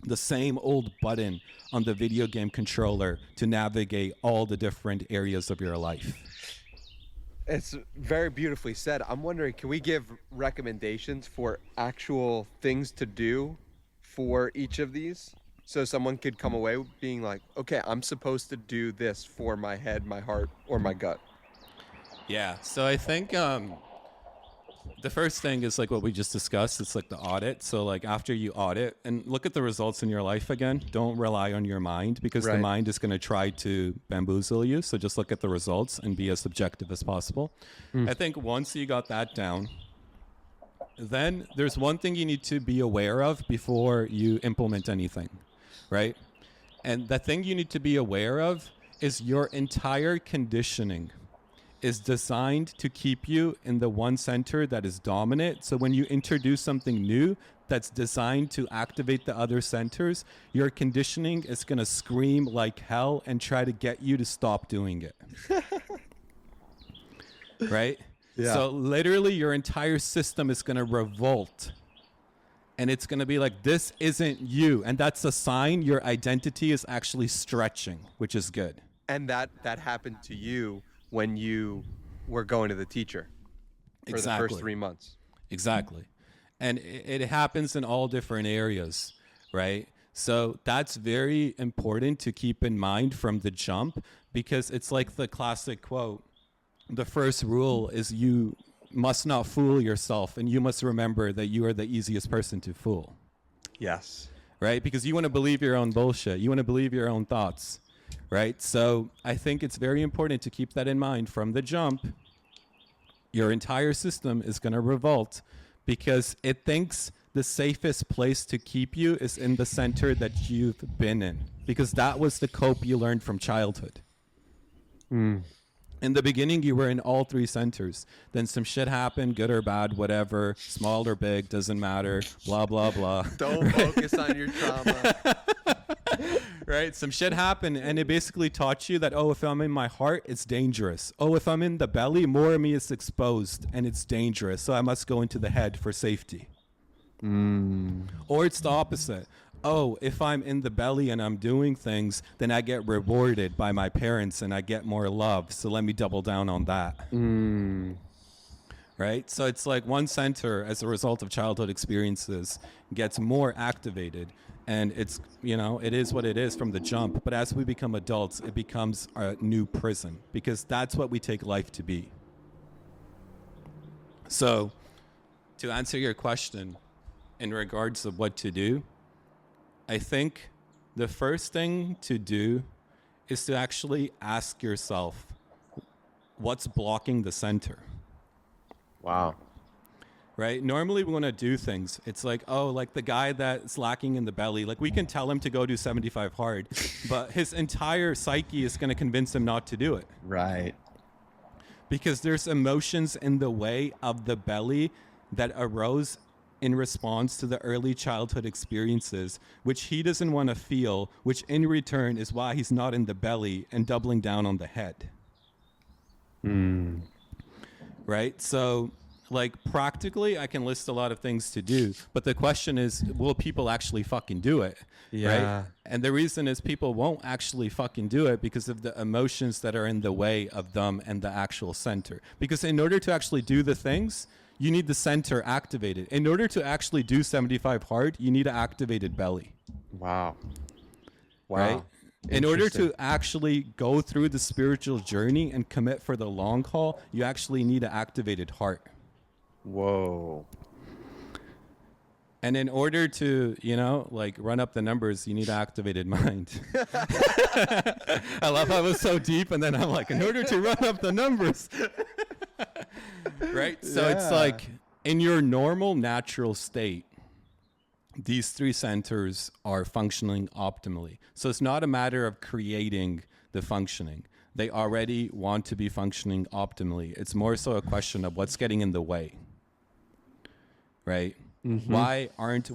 the same old button on the video game controller to navigate all the different areas of your life. It's very beautifully said. I'm wondering, can we give recommendations for actual things to do for each of these? So someone could come away being like, okay, I'm supposed to do this for my head, my heart, or my gut. Yeah. So I think the first thing is like what we just discussed. It's like the audit. So like after you audit and look at the results in your life again, don't rely on your mind because the Right. mind is going to try to bamboozle you. So just look at the results and be as subjective as possible. I think once you got that down, then there's one thing you need to be aware of before you implement anything, right? And the thing you need to be aware of is your entire conditioning is designed to keep you in the one center that is dominant. So when you introduce something new that's designed to activate the other centers, your conditioning is going to scream like hell and try to get you to stop doing it. Right? Yeah. So literally your entire system is going to revolt. And it's going to be like, this isn't you. And that's a sign your identity is actually stretching, which is good. And that happened to you when you were going to the teacher for the first 3 months. Exactly. And it happens in all different areas, right? So that's very important to keep in mind from the jump because it's like the classic quote. The first rule is you must not fool yourself and you must remember that you are the easiest person to fool. Yes. Right? Because you want to believe your own bullshit. You want to believe your own thoughts. Right? So I think it's very important to keep that in mind from the jump. Your entire system is going to revolt because it thinks the safest place to keep you is in the center that you've been in because that was the cope you learned from childhood. In the beginning, you were in all three centers. Then some shit happened, good or bad, whatever, small or big, doesn't matter, blah, blah, blah. Don't focus on your trauma. Right? Some shit happened, and it basically taught you that, oh, if I'm in my heart, it's dangerous. Oh, if I'm in the belly, more of me is exposed, and it's dangerous, so I must go into the head for safety. Or it's the opposite. Oh, if I'm in the belly and I'm doing things, then I get rewarded by my parents and I get more love. So let me double down on that. Right? So it's like one center, as a result of childhood experiences, gets more activated. And it's, you know, it is what it is from the jump. But as we become adults, it becomes a new prison because that's what we take life to be. So to answer your question in regards of what to do, I think the first thing to do is to actually ask yourself, what's blocking the center? Wow. Right? Normally we want to do things. It's like, oh, like the guy that's lacking in the belly, like we can tell him to go do 75 hard, but his entire psyche is going to convince him not to do it. Right. Because there's emotions in the way of the belly that arose in response to the early childhood experiences, which he doesn't want to feel, which in return is why he's not in the belly and doubling down on the head. Right? So, like, practically, I can list a lot of things to do, but the question is, will people actually fucking do it? Yeah. Right? And the reason is people won't actually fucking do it because of the emotions that are in the way of them and the actual center. Because in order to actually do the things, you need the center activated. In order to actually do 75 hard, you need an activated belly. Wow. Right? In order to actually go through the spiritual journey and commit for the long haul, you actually need an activated heart. Whoa. And in order to, you know, like run up the numbers, you need an activated mind. I love how it was so deep, and then I'm like, in order to run up the numbers. Right? So it's like in your normal natural state, these three centers are functioning optimally. So it's not a matter of creating the functioning. They already want to be functioning optimally. It's more so a question of what's getting in the way. Right? Why aren't,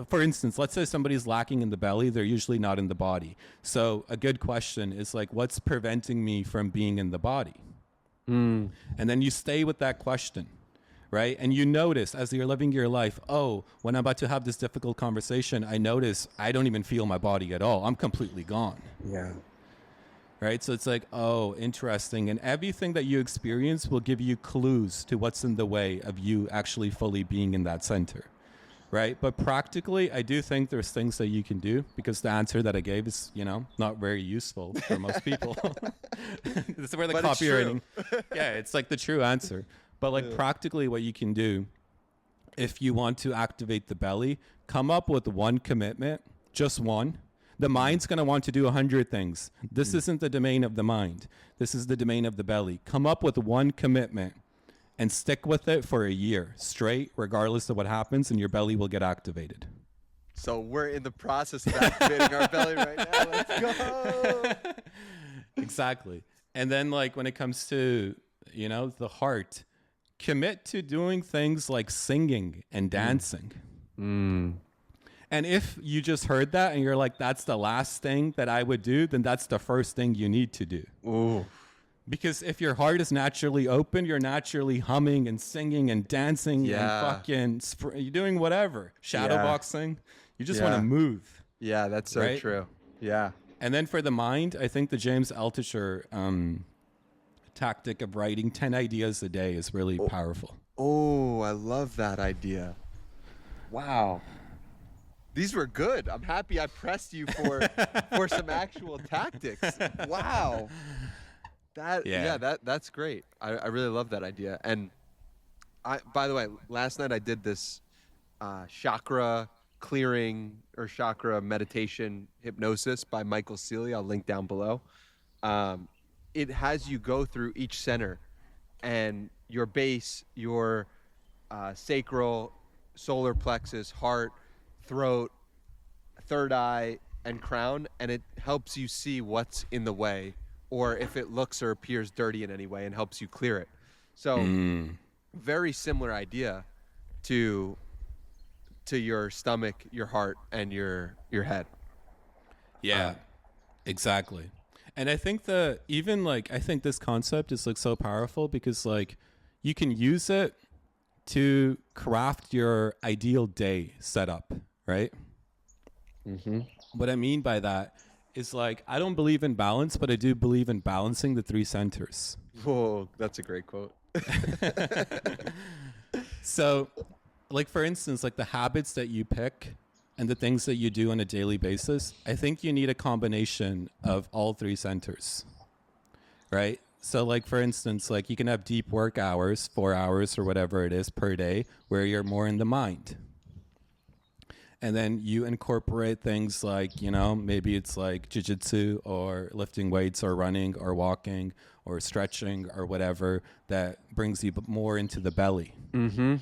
for instance, let's say somebody's lacking in the belly, they're usually not in the body. So a good question is like, what's preventing me from being in the body? And then you stay with that question, right? And you notice as you're living your life, oh, when I'm about to have this difficult conversation, I notice I don't even feel my body at all. I'm completely gone. Yeah. Right? So it's like, oh, interesting. And everything that you experience will give you clues to what's in the way of you actually fully being in that center. Right? But practically, I do think there's things that you can do, because the answer that I gave is, not very useful for most people. This is where the But it's copywriting. Yeah, it's like the true answer. But like practically what you can do, if you want to activate the belly, come up with one commitment, just one. The mind's going to want to do 100 things. This isn't the domain of the mind. This is the domain of the belly. Come up with one commitment and stick with it for a year straight, regardless of what happens, and your belly will get activated. So we're in the process of activating our belly right now. Let's go. Exactly. And then like when it comes to, the heart, commit to doing things like singing and dancing. And if you just heard that and you're like, that's the last thing that I would do, then that's the first thing you need to do. Ooh. Because if your heart is naturally open, you're naturally humming and singing and dancing and fucking, you're doing whatever. Shadowboxing. You just want to move. Yeah, that's so true. Yeah. And then for the mind, I think the James Altucher tactic of writing 10 ideas a day is really powerful. Oh, I love that idea. Wow. These were good. I'm happy I pressed you for some actual tactics. Wow. That's great. I really love that idea. And by the way, last night I did this chakra clearing or chakra meditation hypnosis by Michael Seeley. I'll link down below. It has you go through each center and your base, your sacral, solar plexus, heart, throat, third eye, and crown, and it helps you see what's in the way, or if it looks or appears dirty in any way, and helps you clear it. So very similar idea to your stomach, your heart, and your head. Yeah, exactly. And I think I think this concept is like so powerful because like you can use it to craft your ideal day setup, right? Mm-hmm. What I mean by that is like, I don't believe in balance, but I do believe in balancing the three centers. Whoa, that's a great quote. So like, for instance, like the habits that you pick and the things that you do on a daily basis, I think you need a combination of all three centers, right? So like, for instance, like you can have deep work hours, 4 hours or whatever it is per day, where you're more in the mind. And then you incorporate things like, maybe it's like jiu-jitsu or lifting weights or running or walking or stretching or whatever that brings you more into the belly. Mm-hmm.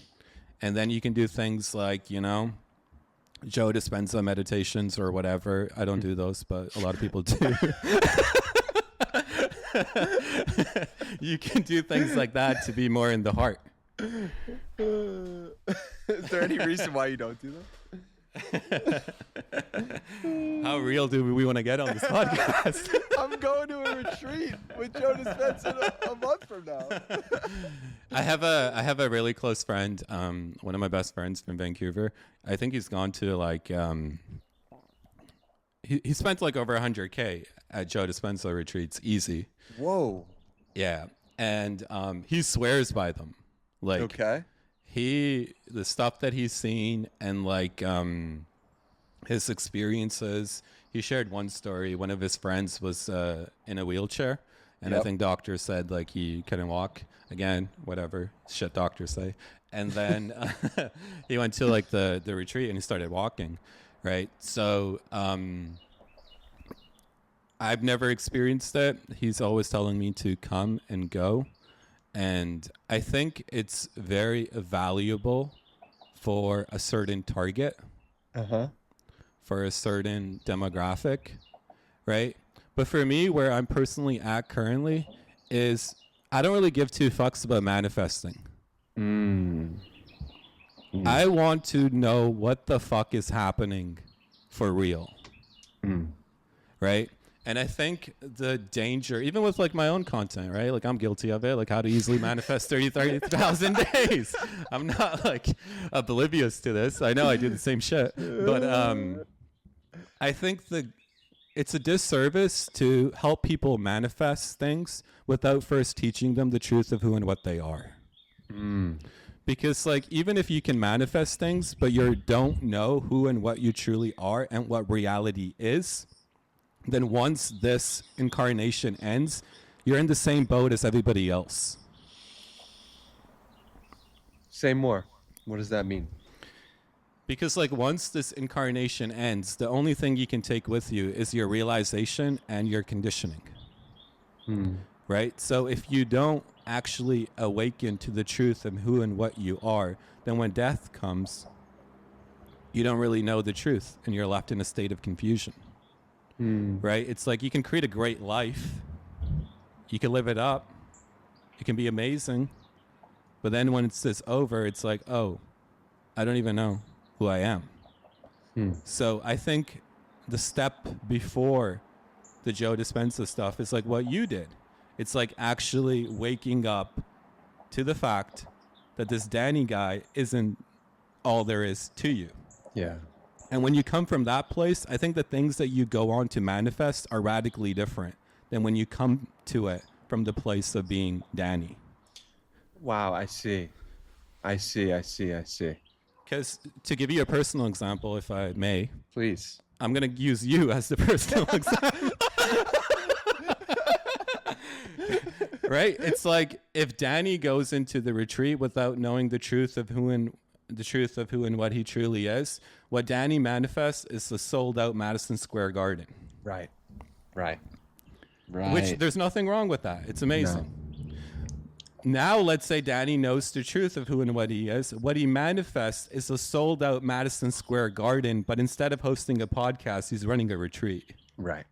And then you can do things like, Joe Dispenza meditations or whatever. I don't do those, but a lot of people do. You can do things like that to be more in the heart. Is there any reason why you don't do that? How real do we want to get on this podcast? I'm going to a retreat with Joe Dispenza a month from now. I have a really close friend, one of my best friends from Vancouver. I think he's gone to like he spent like over $100K at Joe Dispenza retreats, easy. Whoa. Yeah, and he swears by them. Like, okay. The stuff that he's seen and like his experiences. He shared one story. One of his friends was in a wheelchair, and I think doctors said like he couldn't walk. Again, whatever shit doctors say. And then he went to like the retreat and he started walking, right? So I've never experienced it. He's always telling me to come and go. And I think it's very valuable for a certain target, for a certain demographic, right? But for me, where I'm personally at currently is I don't really give two fucks about manifesting. I want to know what the fuck is happening for real, right? And I think the danger, even with like my own content, right? Like I'm guilty of it, like how to easily manifest 30,000 days. I'm not like oblivious to this. I know I do the same shit. But I think it's a disservice to help people manifest things without first teaching them the truth of who and what they are. Because like even if you can manifest things, but you don't know who and what you truly are and what reality is, then once this incarnation ends, you're in the same boat as everybody else. Say more. What does that mean? Because like once this incarnation ends, the only thing you can take with you is your realization and your conditioning. Right? So if you don't actually awaken to the truth of who and what you are, then when death comes, you don't really know the truth and you're left in a state of confusion. Right? It's like you can create a great life. You can live it up. It can be amazing. But then when it's this over, it's like, oh, I don't even know who I am. So I think the step before the Joe Dispenza stuff is like what you did. It's like actually waking up to the fact that this Danny guy isn't all there is to you. Yeah. And when you come from that place, I think the things that you go on to manifest are radically different than when you come to it from the place of being Danny. Wow, I see. Because to give you a personal example, if I may, Please. I'm going to use you as the personal example. Right? It's like if Danny goes into the retreat without knowing the truth of who and what he truly is, what Danny manifests is the sold out Madison Square Garden. Right. Which there's nothing wrong with that. It's amazing. Now, let's say Danny knows the truth of who and what he is. What he manifests is a sold out Madison Square Garden, but instead of hosting a podcast, he's running a retreat. Right.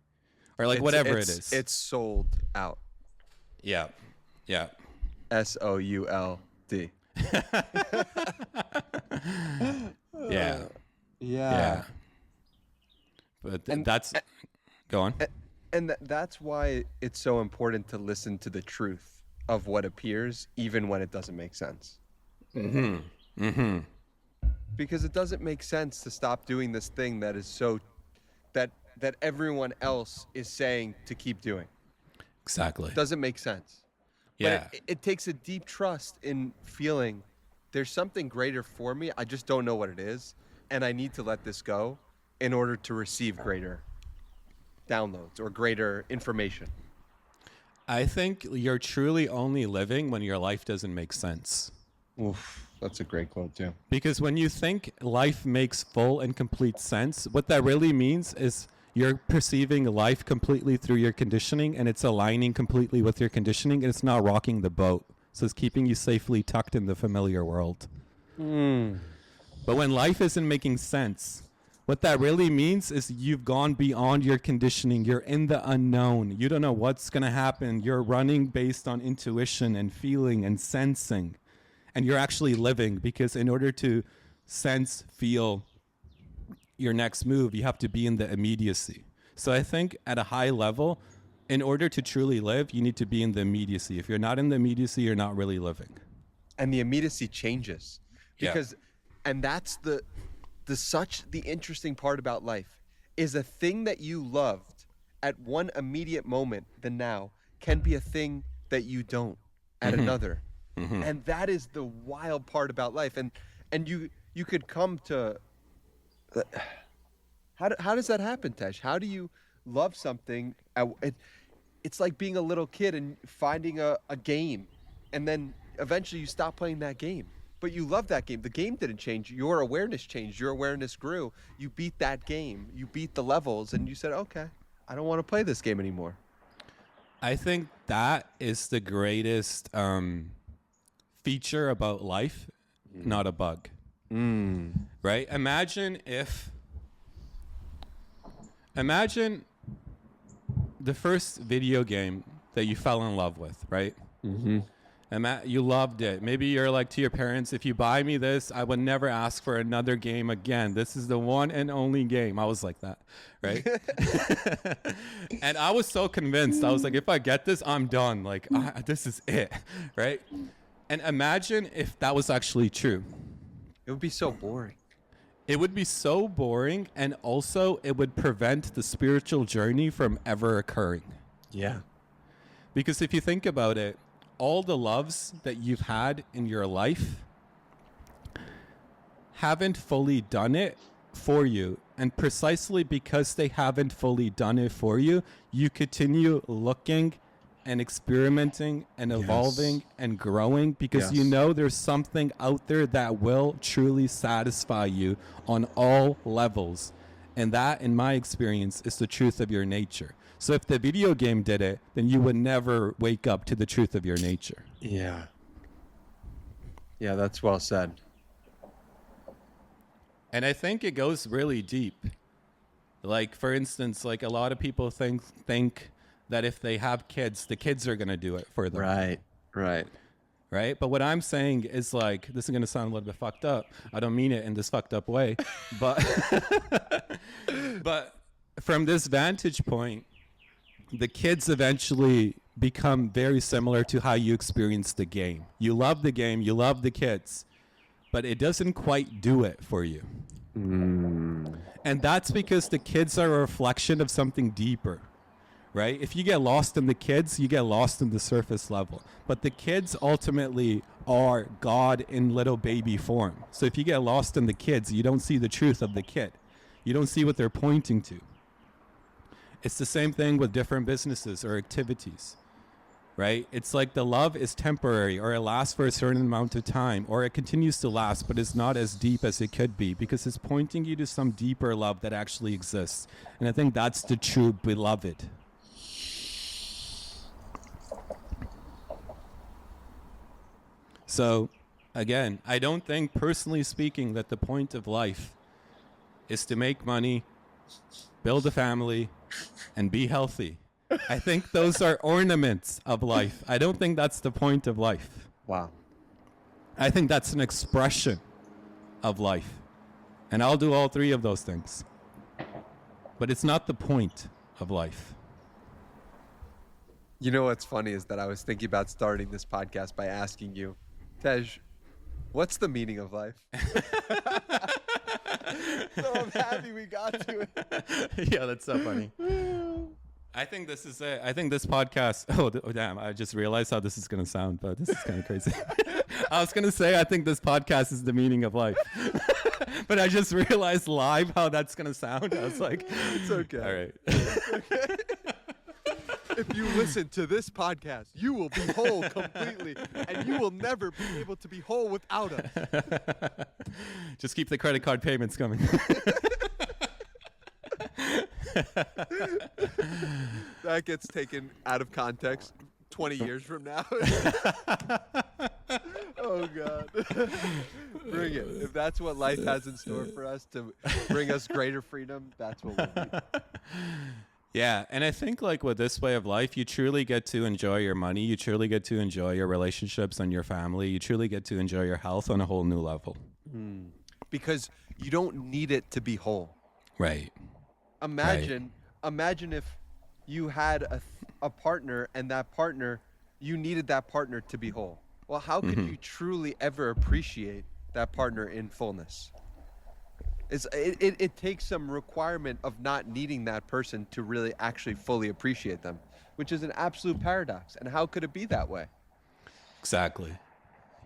Or like whatever it is. It's sold out. Yeah. SOULD. Yeah. But that's go on. And that's why it's so important to listen to the truth of what appears, even when it doesn't make sense. Because it doesn't make sense to stop doing this thing that is so that everyone else is saying to keep doing. Exactly. Doesn't make sense. Yeah. But it takes a deep trust in feeling there's something greater for me. I just don't know what it is. And I need to let this go in order to receive greater downloads or greater information. I think you're truly only living when your life doesn't make sense. Oof, that's a great quote too. Because when you think life makes full and complete sense, what that really means is you're perceiving life completely through your conditioning, and it's aligning completely with your conditioning, and it's not rocking the boat. So it's keeping you safely tucked in the familiar world. But when life isn't making sense, what that really means is you've gone beyond your conditioning. You're in the unknown. You don't know what's going to happen. You're running based on intuition and feeling and sensing. And you're actually living, because in order to sense, feel your next move, you have to be in the immediacy. So I think at a high level, in order to truly live, you need to be in the immediacy. If you're not in the immediacy, you're not really living. And the immediacy changes. Because, and that's the interesting part about life, is a thing that you loved at one immediate moment, the now, can be a thing that you don't at another. And that is the wild part about life. And you could come to, how does that happen, Tesh? How do you love something? It's like being a little kid and finding a game, and then eventually you stop playing that game. But you love that game. The game didn't change. Your awareness changed. Your awareness grew. You beat that game. You beat the levels, and you said, okay, I don't want to play this game anymore. I think that is the greatest feature about life, not a bug. Right? Imagine the first video game that you fell in love with, right? And Matt, you loved it. Maybe you're like to your parents, if you buy me this, I would never ask for another game again. This is the one and only game. I was like that, right? And I was so convinced. I was like, if I get this, I'm done. Like, this is it, right? And imagine if that was actually true. It would be so boring. It would be so boring, and also it would prevent the spiritual journey from ever occurring. Yeah. Because if you think about it, all the loves that you've had in your life haven't fully done it for you. And precisely because they haven't fully done it for you, you continue looking and experimenting and evolving and growing because you know there's something out there that will truly satisfy you on all levels. And that, in my experience, is the truth of your nature. So if the video game did it, then you would never wake up to the truth of your nature. Yeah. Yeah, that's well said. And I think it goes really deep. Like, for instance, like a lot of people think that if they have kids, the kids are going to do it for them. Right? But what I'm saying is, like, this is going to sound a little bit fucked up. I don't mean it in this fucked up way. But but from this vantage point, the kids eventually become very similar to how you experience the game. You love the game, you love the kids, but it doesn't quite do it for you. And that's because the kids are a reflection of something deeper, right? If you get lost in the kids, you get lost in the surface level. But the kids ultimately are God in little baby form. So if you get lost in the kids, you don't see the truth of the kid. You don't see what they're pointing to. It's the same thing with different businesses or activities, right? It's like the love is temporary, or it lasts for a certain amount of time, or it continues to last, but it's not as deep as it could be because it's pointing you to some deeper love that actually exists. And I think that's the true beloved. So, again, I don't think, personally speaking, that the point of life is to make money, build a family, and be healthy. I think those are ornaments of life. I don't think that's the point of life. Wow. I think that's an expression of life. And I'll do all three of those things. But it's not the point of life. You know what's funny is that I was thinking about starting this podcast by asking you, Tej, what's the meaning of life? So I'm happy we got to it. Yeah, that's so funny. I think this is it. I think this podcast. Oh, damn. I just realized how this is going to sound, but this is kind of crazy. I was going to say, I think this podcast is the meaning of life. But I just realized live how that's going to sound. I was like, it's okay. All right. It's okay. If you listen to this podcast, you will be whole completely, and you will never be able to be whole without us. Just keep the credit card payments coming. That gets taken out of context 20 years from now. Oh, God. Bring it. If that's what life has in store for us, to bring us greater freedom, that's what we'll be. Yeah, and I think like with this way of life, you truly get to enjoy your money. You truly get to enjoy your relationships and your family. You truly get to enjoy your health on a whole new level. Because you don't need it to be whole. Right. Imagine if you had a partner, and that partner, you needed that partner to be whole. Well, how could you truly ever appreciate that partner in fullness? It takes some requirement of not needing that person to really actually fully appreciate them, which is an absolute paradox. And how could it be that way? Exactly.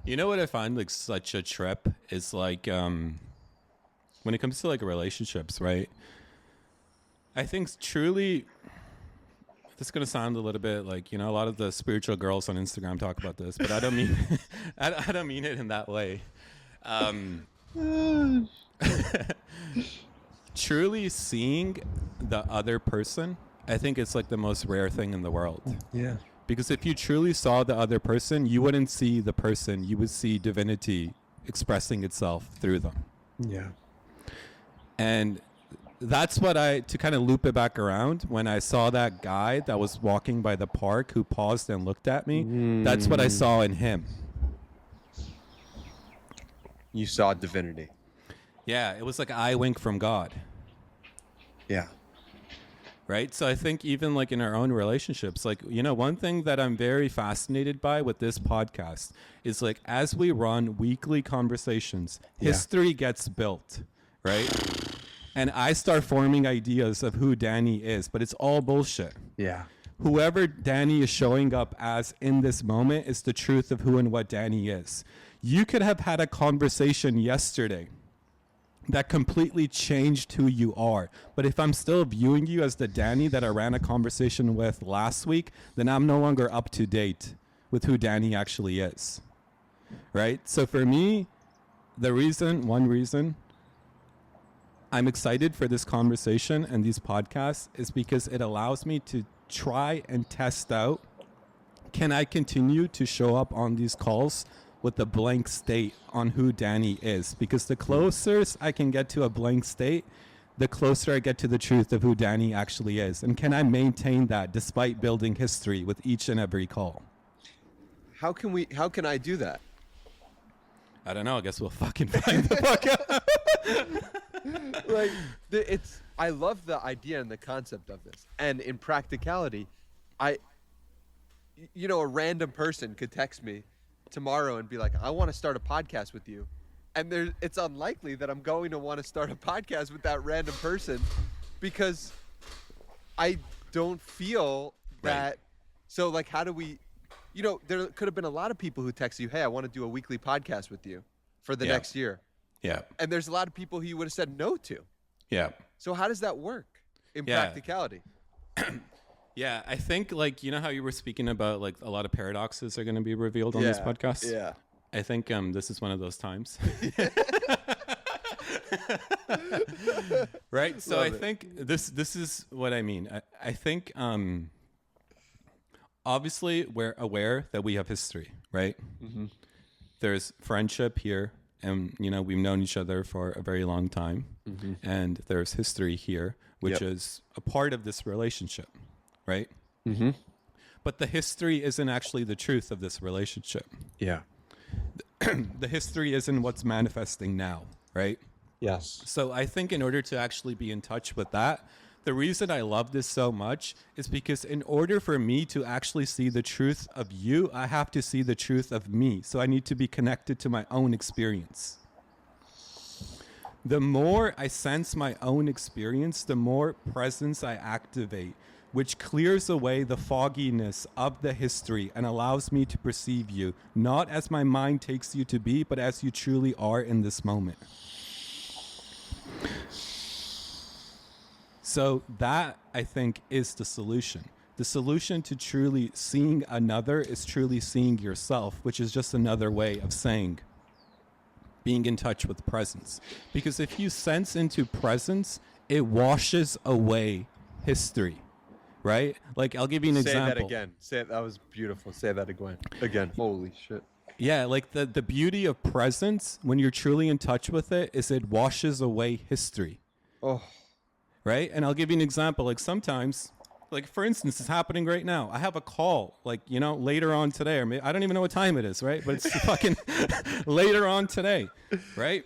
You know what I find like such a trip is like when it comes to like relationships, right? I think truly, this is going to sound a little bit like, you know, a lot of the spiritual girls on Instagram talk about this, but I don't mean I don't mean it in that way. Truly seeing the other person, I think it's like the most rare thing in the world. Yeah. Because if you truly saw the other person, you wouldn't see the person. You would see divinity expressing itself through them. Yeah. And that's what to kind of loop it back around, when I saw that guy that was walking by the park who paused and looked at me, that's what I saw in him. You saw divinity. Yeah, it was like an eye wink from God. Yeah. Right? So I think even like in our own relationships, like, you know, one thing that I'm very fascinated by with this podcast is like, as we run weekly conversations, history gets built, right? And I start forming ideas of who Danny is, but it's all bullshit. Yeah. Whoever Danny is showing up as in this moment is the truth of who and what Danny is. You could have had a conversation yesterday that completely changed who you are. But if I'm still viewing you as the Danny that I ran a conversation with last week, then I'm no longer up to date with who Danny actually is. Right? So for me, one reason I'm excited for this conversation and these podcasts is because it allows me to try and test out, can I continue to show up on these calls with a blank state on who Danny is? Because the closer I can get to a blank state, the closer I get to the truth of who Danny actually is. And can I maintain that despite building history with each and every call? How can I do that? I don't know. I guess we'll fucking find the fuck out. Like, I love the idea and the concept of this. And in practicality, a random person could text me tomorrow and be like, I want to start a podcast with you. And it's unlikely that I'm going to want to start a podcast with that random person because I don't feel that. Right. So like, how do we, there could have been a lot of people who text you, hey, I want to do a weekly podcast with you for the next year. Yeah. And there's a lot of people who you would have said no to. Yeah. So how does that work in practicality? Yeah, I think, like, you know how you were speaking about, like, a lot of paradoxes are going to be revealed on this podcast? Yeah. I think this is one of those times. Right? So I think this is what I mean. I think, obviously, we're aware that we have history, right? Mm-hmm. There's friendship here, and, we've known each other for a very long time. Mm-hmm. And there's history here, which is a part of this relationship. Right? Mm-hmm. But the history isn't actually the truth of this relationship. Yeah. The history isn't what's manifesting now, right? Yes. So I think in order to actually be in touch with that, the reason I love this so much is because in order for me to actually see the truth of you, I have to see the truth of me. So I need to be connected to my own experience. The more I sense my own experience, the more presence I activate, which clears away the fogginess of the history and allows me to perceive you, not as my mind takes you to be, but as you truly are in this moment. So that, I think, is the solution. The solution to truly seeing another is truly seeing yourself, which is just another way of saying being in touch with presence. Because if you sense into presence, it washes away history. Right? Like, I'll give you an example. Say that again. That was beautiful. Say that again. Holy shit. Yeah, like the beauty of presence, when you're truly in touch with it, is it washes away history. Oh. Right? And I'll give you an example. Like, sometimes, like, for instance, it's happening right now. I have a call, like, later on today, or maybe, I don't even know what time it is, right? But it's fucking later on today, right?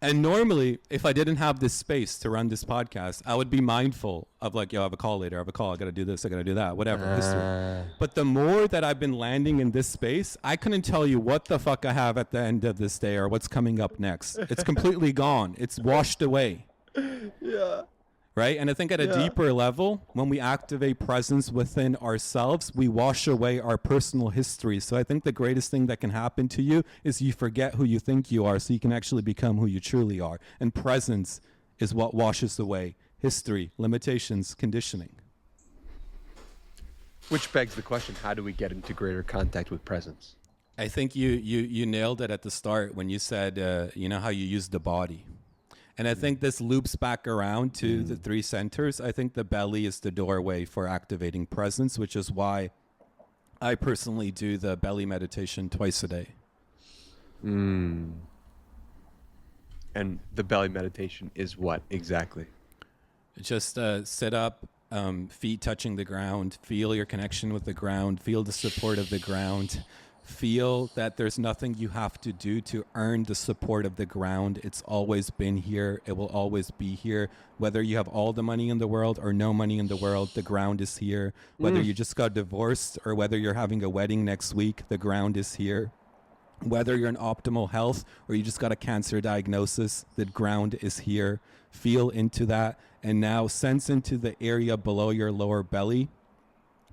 And normally, if I didn't have this space to run this podcast, I would be mindful of, like, I have a call later, I got to do this, I got to do that, whatever. History. But the more that I've been landing in this space, I couldn't tell you what the fuck I have at the end of this day or what's coming up next. It's completely gone. It's washed away. Yeah. Right? And I think at a deeper level, when we activate presence within ourselves, we wash away our personal history. So I think the greatest thing that can happen to you is you forget who you think you are so you can actually become who you truly are. And presence is what washes away history, limitations, conditioning. Which begs the question, how do we get into greater contact with presence? I think you nailed it at the start when you said, how you use the body. And I think this loops back around to the three centers. I think the belly is the doorway for activating presence, which is why I personally do the belly meditation twice a day. And the belly meditation is what exactly? Just sit up, feet touching the ground, feel your connection with the ground, feel the support of the ground, feel that there's nothing you have to do to earn the support of the ground. It's always been here. It will always be here. Whether you have all the money in the world or no money in the world, the ground is here. Whether you just got divorced or whether you're having a wedding next week, the ground is here. Whether you're in optimal health or you just got a cancer diagnosis, the ground is here. Feel into that. And now sense into the area below your lower belly.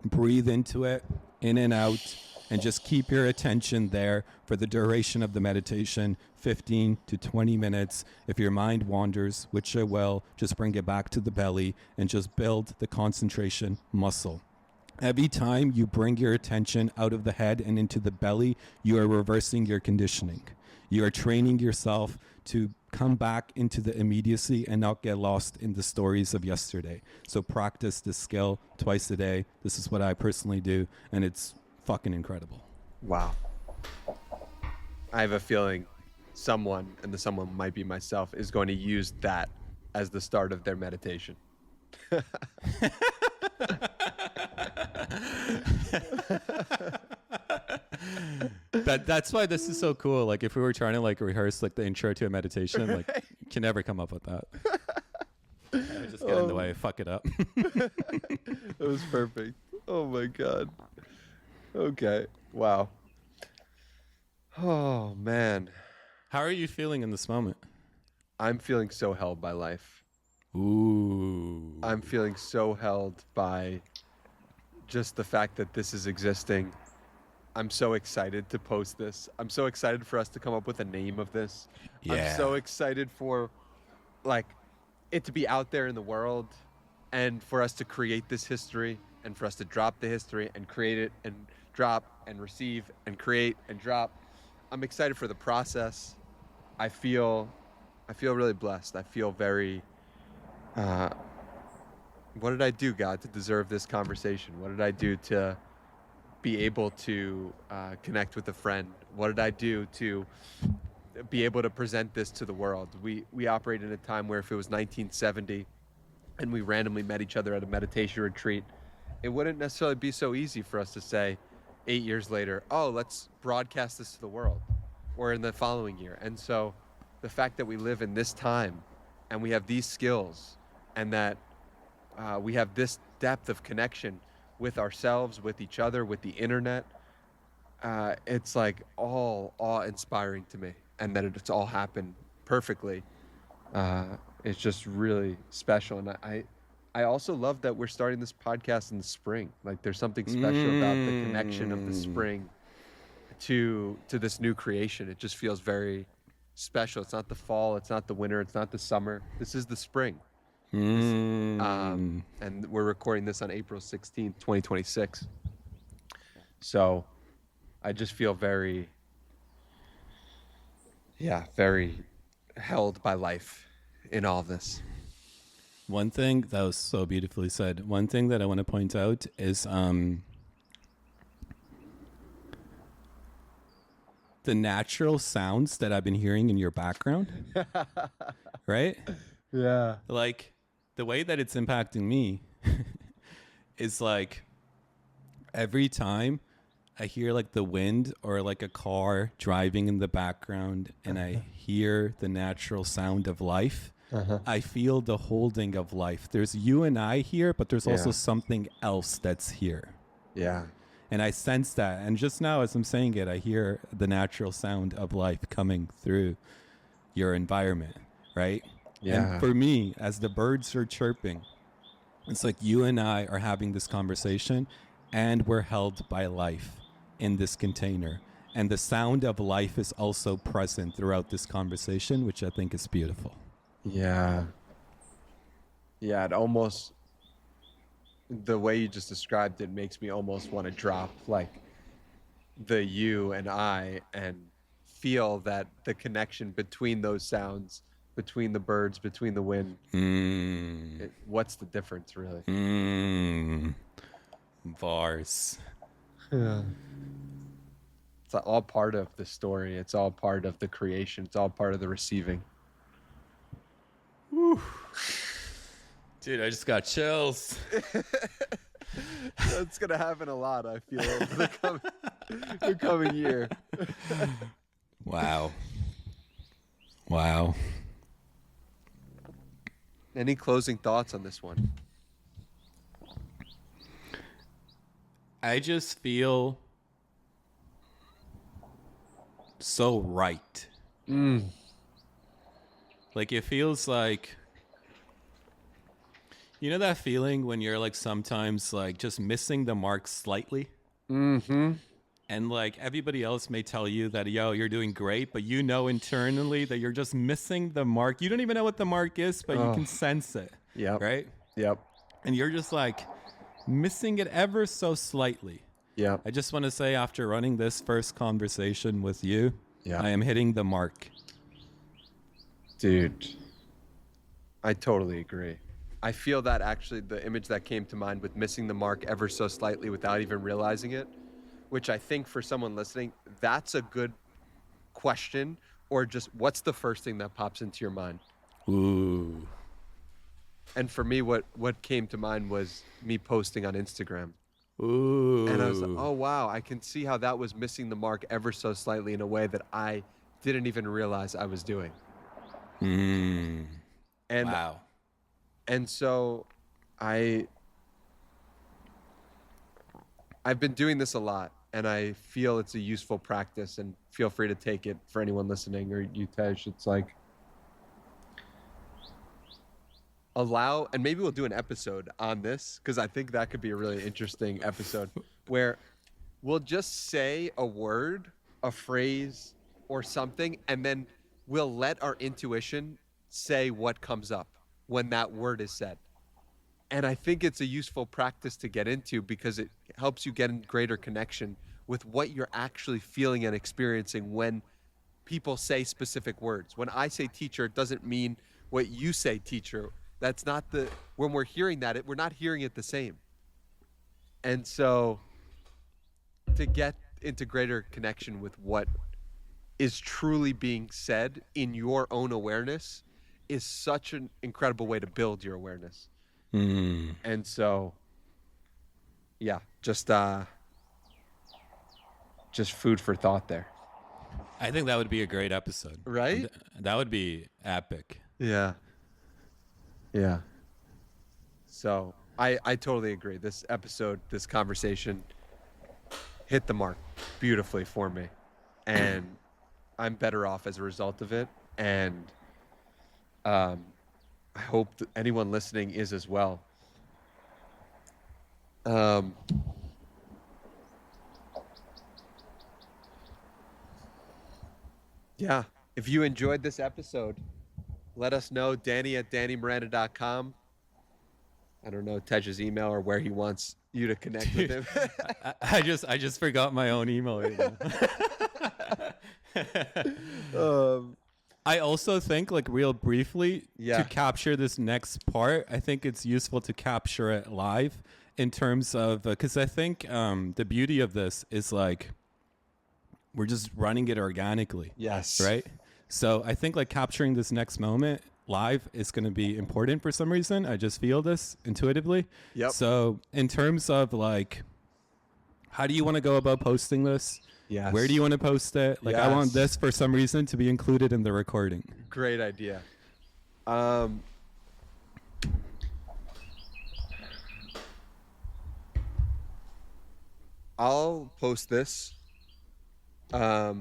Breathe into it, in and out, and just keep your attention there for the duration of the meditation, 15 to 20 minutes. If your mind wanders, which it will, just bring it back to the belly and just build the concentration muscle. Every time you bring your attention out of the head and into the belly, you are reversing your conditioning. You are training yourself to come back into the immediacy and not get lost in the stories of yesterday. So practice this skill twice a day. This is what I personally do, and it's fucking incredible. Wow. I have a feeling someone, and the someone might be myself, is going to use that as the start of their meditation. That's why this is so cool. Like if we were trying to like rehearse like the intro to a meditation, like you can never come up with that. I just get in the way, fuck it up. That was perfect. Oh my God. Okay. Wow. Oh man. How are you feeling in this moment? I'm feeling so held by life. Ooh. I'm feeling so held by just the fact that this is existing. I'm so excited to post this. I'm so excited for us to come up with a name of this. Yeah. I'm so excited for like it to be out there in the world and for us to create this history and for us to drop the history and create it and drop and receive and create and drop. I'm excited for the process. I feel really blessed. I feel very what did I do, God, to deserve this conversation? What did I do to be able to connect with a friend? What did I do to be able to present this to the world? We operate in a time where if it was 1970 and we randomly met each other at a meditation retreat, it wouldn't necessarily be so easy for us to say 8 years later, oh, let's broadcast this to the world, or in the following year. And so the fact that we live in this time and we have these skills and that we have this depth of connection with ourselves, with each other, with the internet, it's like all awe-inspiring to me. And that it's all happened perfectly. It's just really special. And I also love that we're starting this podcast in the spring. Like there's something special about the connection of the spring to this new creation. It just feels very special. It's not the fall, it's not the winter, it's not the summer. This is the spring. And we're recording this on April 16th, 2026. So I just feel very held by life in all of this. One thing that was so beautifully said. One thing that I want to point out is the natural sounds that I've been hearing in your background. Right? Yeah. Like the way that it's impacting me is like every time I hear like the wind or like a car driving in the background and I hear the natural sound of life, I feel the holding of life. There's you and I here, but there's also something else that's here. Yeah. And I sense that. And just now as I'm saying it, I hear the natural sound of life coming through your environment, right? Yeah. And for me, as the birds are chirping, it's like you and I are having this conversation and we're held by life in this container. And the sound of life is also present throughout this conversation, which I think is beautiful. Yeah. Yeah, it almost, the way you just described it makes me almost want to drop like the you and I and feel that the connection between those sounds, between the birds, between the wind. What's the difference, really? Bars. Yeah. It's all part of the story. It's all part of the creation. It's all part of the receiving. Whew. Dude, I just got chills. That's gonna happen a lot, I feel, over the coming year. Wow. Wow. Any closing thoughts on this one? I just feel so right. Like it feels like, you know that feeling when you're like sometimes like just missing the mark slightly? Mm-hmm. And like everybody else may tell you that, yo, you're doing great, but you know internally that you're just missing the mark. You don't even know what the mark is, but you can sense it. Yep. Right? Yep. And you're just like missing it ever so slightly. Yep. I just want to say, after running this first conversation with you, I am hitting the mark. Dude, I totally agree. I feel that actually the image that came to mind with missing the mark ever so slightly without even realizing it, which I think for someone listening, that's a good question, or just what's the first thing that pops into your mind? Ooh. And for me, what came to mind was me posting on Instagram. Ooh. And I was like, oh, wow, I can see how that was missing the mark ever so slightly in a way that I didn't even realize I was doing. And wow. And so I've been doing this a lot, and I feel it's a useful practice, and feel free to take it for anyone listening, or you, Tej. It's like, allow, and maybe we'll do an episode on this, because I think that could be a really interesting episode, where we'll just say a word, a phrase, or something, and then we'll let our intuition say what comes up when that word is said. And I think it's a useful practice to get into, because it helps you get in greater connection with what you're actually feeling and experiencing when people say specific words. When I say teacher, it doesn't mean what you say teacher. That's not when we're hearing that, we're not hearing it the same. And so to get into greater connection with what is truly being said in your own awareness is such an incredible way to build your awareness. And so, yeah, just food for thought there. I think that would be a great episode. Right? That would be epic. Yeah. Yeah. So I totally agree. This episode, this conversation hit the mark beautifully for me. And I'm better off as a result of it. And I hope that anyone listening is as well. Yeah. If you enjoyed this episode, let us know. Danny@DannyMiranda.com. I don't know Tej's email or where he wants you to connect with him. I just forgot my own email right now. I also think, like, real briefly, to capture this next part, I think it's useful to capture it live in terms of, because I think the beauty of this is, like, we're just running it organically. Yes. Right? So I think, like, capturing this next moment live is going to be important for some reason. I just feel this intuitively. Yep. So in terms of, like, how do you want to go about posting this? Yes. Where do you want to post it? Like, I want this for some reason to be included in the recording. Great idea. I'll post this. I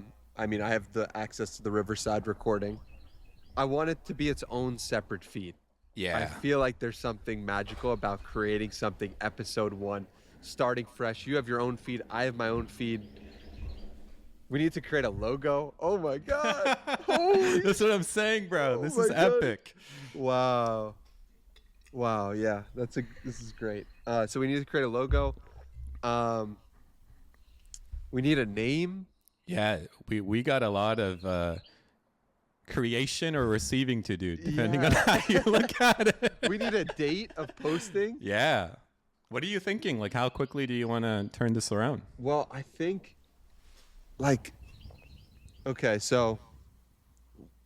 mean, I have the access to the Riverside recording. I want it to be its own separate feed. Yeah. I feel like there's something magical about creating something episode 1, starting fresh. You have your own feed. I have my own feed. We need to create a logo. Oh my God. That's what I'm saying, bro. This is epic. Wow. Wow. Yeah, this is great. So we need to create a logo. We need a name. Yeah, we got a lot of creation or receiving to do, depending on how you look at it. We need a date of posting. Yeah. What are you thinking? Like, how quickly do you want to turn this around? Well, I think, like, okay, so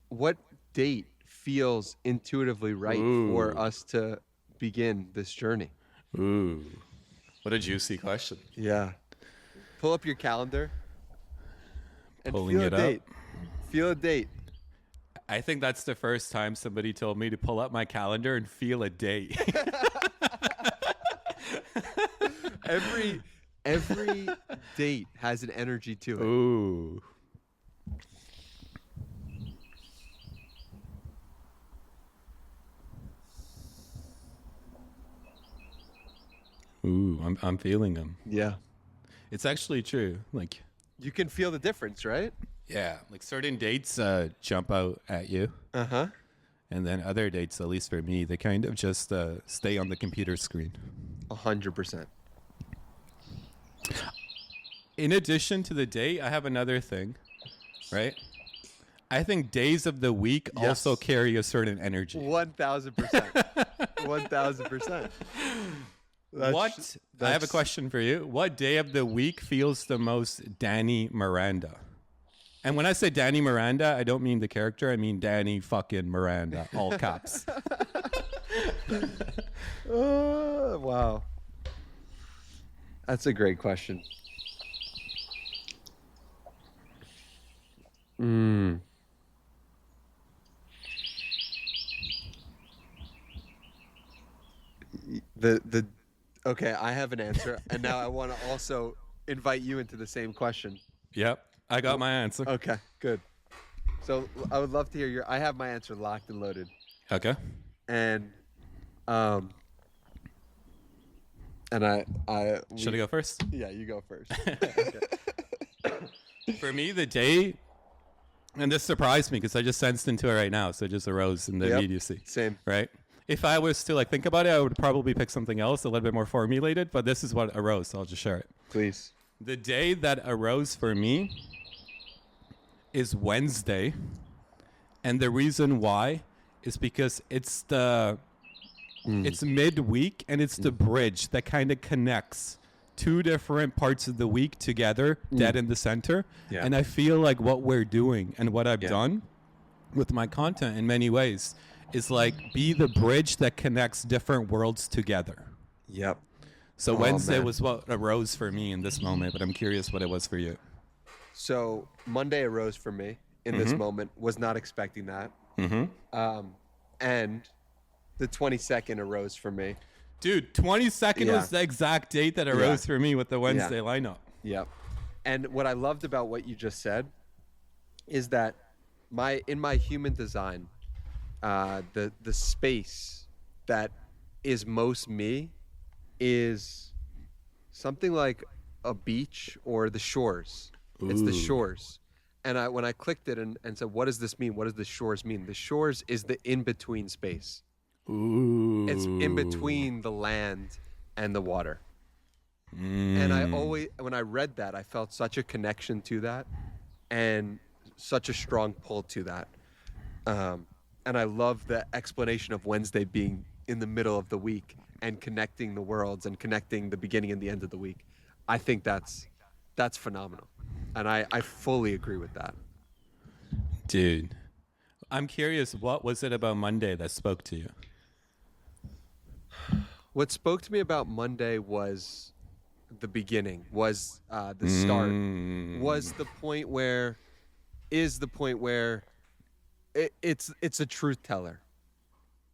what date feels intuitively right for us to begin this journey? Ooh, what a juicy question. Yeah. Pull up your calendar and Pulling feel a it up. date. Feel a date. I think that's the first time somebody told me to pull up my calendar and feel a date. Every date has an energy to it. Ooh. Ooh, I'm feeling them. Yeah. It's actually true. Like, You can feel the difference, right? yeah, like certain dates jump out at you. Uh-huh. And then other dates, at least for me, they kind of just stay on the computer screen. 100%. In addition to the date, I have another thing, right? I think days of the week Yes. also carry a certain energy. 1,000%. 1,000%. What? I have a question for you. What day of the week feels the most Danny Miranda? And when I say Danny Miranda, I don't mean the character. I mean Danny fucking Miranda, all caps. Wow. That's a great question. The Okay, I have an answer, and now I want to also invite you into the same question. Yep, I got my answer. Okay, good. So I would love to hear I have my answer locked and loaded, Okay. and I Should I go first? Yeah, you go first. For me, the day, and this surprised me because I just sensed into it right now, so it just arose in the Yep, immediacy. same. Right? If I was to like think about it, I would probably pick something else, a little bit more formulated, but this is what arose, so I'll just share it. Please. The day that arose for me is Wednesday, and the reason why is because it's it's midweek and it's the bridge that kind of connects two different parts of the week together, dead in the center. Yeah. And I feel like what we're doing and what I've Yeah. done with my content in many ways is like be the bridge that connects different worlds together. Yep. So Oh, Wednesday man. was what arose for me in this moment, but I'm curious what it was for you. So Monday arose for me in this moment. Was not expecting that. And the 22nd arose for me. Dude, 22nd Yeah. was the exact date that arose for me with the Wednesday Yeah. lineup. Yep. And what I loved about what you just said is that in my human design, the space that is most me is something like a beach or the shores. It's the shores. And when I clicked it and said, what does this mean? What does the shores mean? The shores is the in-between space. Ooh. It's in between the land and the water. And I always, when I read that, I felt such a connection to that and such a strong pull to that. And I love the explanation of Wednesday being in the middle of the week and connecting the worlds and connecting the beginning and the end of the week. I think that's phenomenal. And I fully agree with that. Dude, I'm curious, what was it about Monday that spoke to you? What spoke to me about Monday was the beginning, was the start, was the point where, it's a truth teller.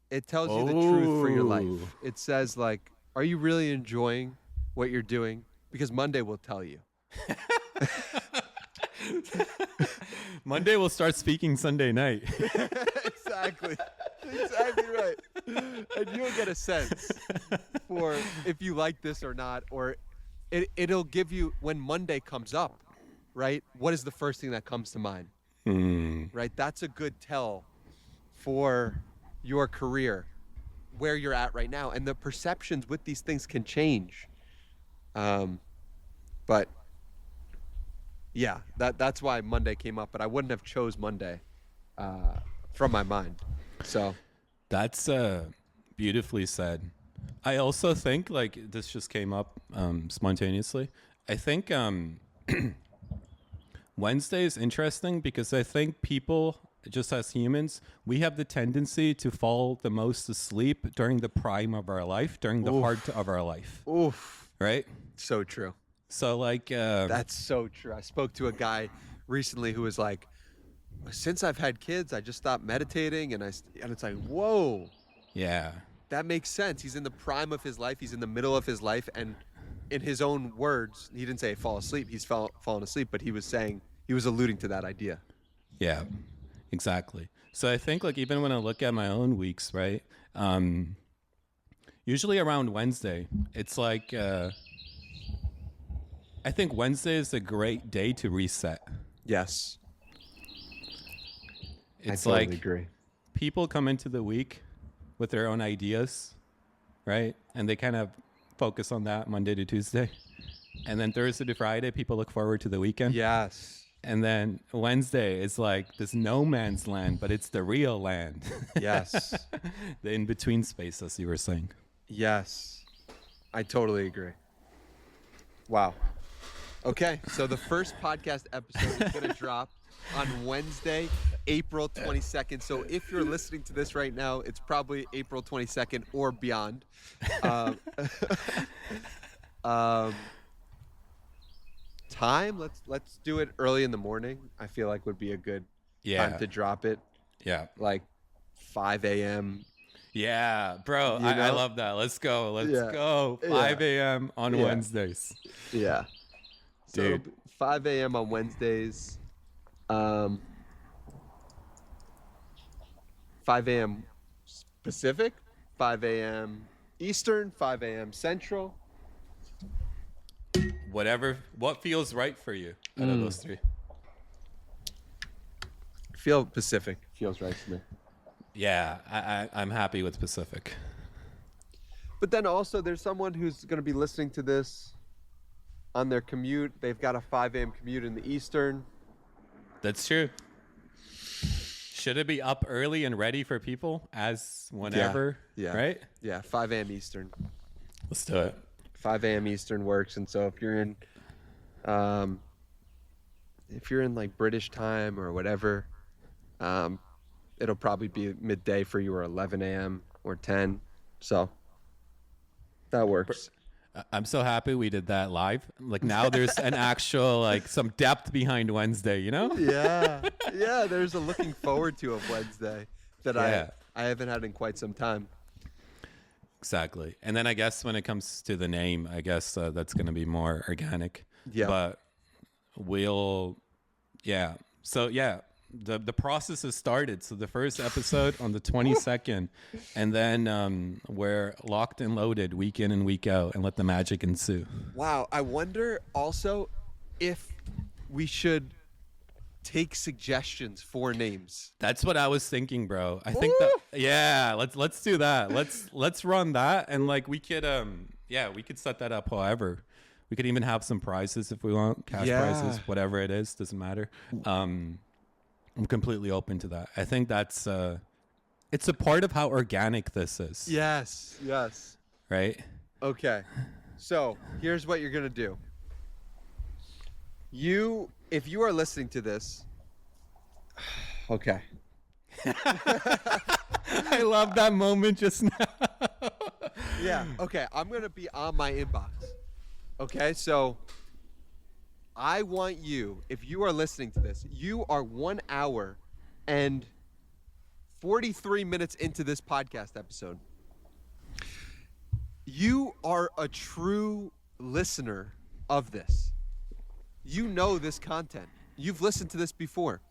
It tells you the truth for your life. It says like, are you really enjoying what you're doing? Because Monday will tell you. Monday will start speaking Sunday night. Exactly right. And you'll get a sense for if you like this or not, or it'll give you when Monday comes up, right? What is the first thing that comes to mind? Right? That's a good tell for your career, where you're at right now. And the perceptions with these things can change. But yeah, that's why Monday came up, but I wouldn't have chose Monday from my mind. So That's beautifully said. I also think, like, this just came up spontaneously. I think Wednesday is interesting because I think people just as humans, we have the tendency to fall the most asleep during the prime of our life, during the heart of our life. Oof. Right? So true. So like That's so true. I spoke to a guy recently who was like, since I've had kids, I just stopped meditating, and it's like, whoa, yeah. that makes sense. He's in the prime of his life. He's in the middle of his life, and in his own words, he didn't say fall asleep. He's fallen asleep, but he was alluding to that idea. Yeah. Exactly. So I think like even when I look at my own weeks, right? Usually around Wednesday, it's like I think Wednesday is a great day to reset. Yes. It's I totally like agree. people come into the week with their own ideas, right? And they kind of focus on that Monday to Tuesday. And then Thursday to Friday, people look forward to the weekend. Yes. And then Wednesday is like this no man's land, but it's the real land. Yes. The in-between space, as you were saying. Yes. I totally agree. Wow. Okay, so the first podcast episode is going to drop on Wednesday, April 22nd. So if you're listening to this right now, it's probably April 22nd or beyond. Time, let's do it early in the morning. I feel like would be a good time to drop it. Yeah. Like 5 a.m. Yeah, bro, You I know? love that. Let's go. Let's Yeah. go. 5 a.m. on Yeah. Wednesdays. Yeah. So Dude. it'll be 5 a.m. on Wednesdays. 5 a.m. Pacific, 5 a.m. Eastern, 5 a.m. Central. What feels right for you out of those three? I feel Pacific feels right to me. Yeah, I'm happy with Pacific. But then also there's someone who's going to be listening to this on their commute. They've got a 5 a.m. commute in the Eastern. That's true. Should it be up early and ready for people as whenever? Yeah. Right? Yeah, 5 a.m. Eastern. Let's do it. 5 a.m. Eastern works. And so if you're in like British time or whatever, it'll probably be midday for you, or 11 a.m. or 10. So that works. I'm so happy we did that live. Like now there's an actual like some depth behind Wednesday, you know? Yeah. Yeah, there's a looking forward to of Wednesday that Yeah. I haven't had in quite some time. Exactly. And then I guess when it comes to the name, I guess that's going to be more organic. Yeah. But So the process has started. So the first episode on the 22nd, and then we're locked and loaded week in and week out, and let the magic ensue. Wow. I wonder also if we should take suggestions for names. That's what I was thinking, bro. I think that let's do that. Let's run that, and like we could set that up. However, we could even have some prizes if we want, cash prizes, whatever it is, doesn't matter. I'm completely open to that. I think that's it's a part of how organic this is. Yes. Yes. Right? Okay. So here's what you're going to do. If you are listening to this, okay. I love that moment just now. Yeah. Okay. I'm going to be on my inbox. Okay. So I want you, if you are listening to this, you are 1 hour and 43 minutes into this podcast episode. You are a true listener of this. You know this content. You've listened to this before.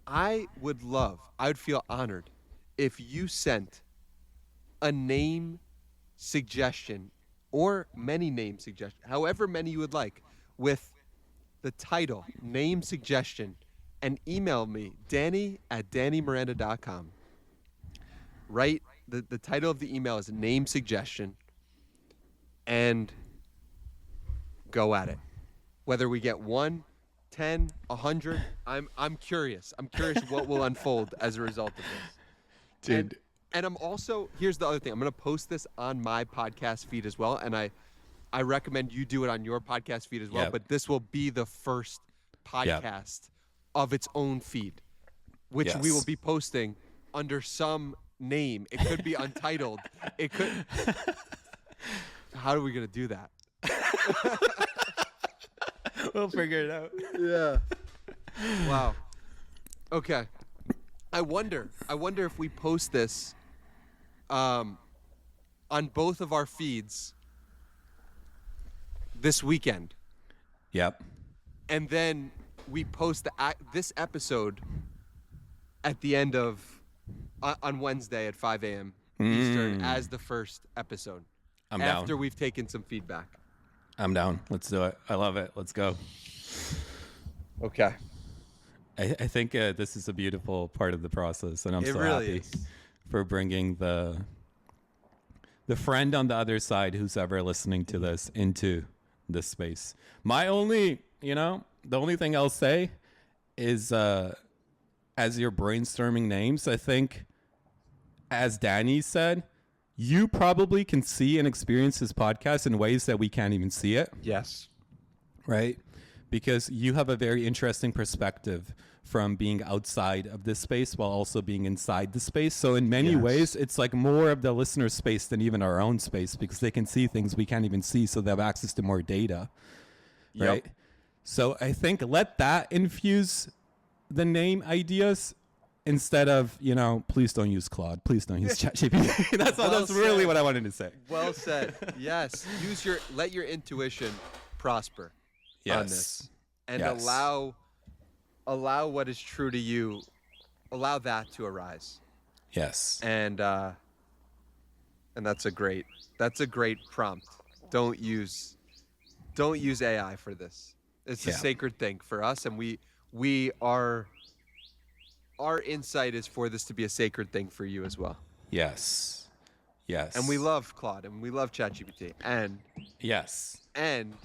I would feel honored if you sent a name suggestion or many name suggestions, however many you would like, with the title, name suggestion, and email me, danny@dannymiranda.com. Right? The title of the email is name suggestion, and go at it. Whether we get 1, 10, 100, I'm curious. I'm curious what will unfold as a result of this. Dude. And I'm also, here's the other thing. I'm going to post this on my podcast feed as well. And I recommend you do it on your podcast feed as well. Yep. But this will be the first podcast of its own feed. which we will Yes. be posting under some name. It could be untitled. It could. How are we gonna do that? We'll figure it out. Yeah. Wow. Okay. I wonder if we post this on both of our feeds this weekend, Yep. and then we post this episode at the end of on Wednesday at 5 a.m. Eastern as the first episode. I'm after down. we've taken some feedback. I'm down. Let's do it. I love it. Let's go. Okay. I think this is a beautiful part of the process, and I'm It so really happy is. for bringing the friend on the other side who's ever listening to this into this space. My only, the only thing I'll say is, as you're brainstorming names, I think, as Danny said, you probably can see and experience this podcast in ways that we can't even see it. Yes. Right? Because you have a very interesting perspective from being outside of this space while also being inside the space. So in many Yes. ways, it's like more of the listener's space than even our own space, because they can see things we can't even see. So they have access to more data. Yep. Right? So I think let that infuse the name ideas instead of, please don't use Claude. Please don't use ChatGPT. That's really said. what I wanted to say. Well said. Yes. Let your intuition prosper on this, and Yes. allow what is true to you, allow that to arise. Yes. And that's a great prompt. Don't use AI for this. It's a Yeah. sacred thing for us, and our insight is for this to be a sacred thing for you as well. Yes. Yes. And we love Claude, and we love ChatGPT, and Yes. and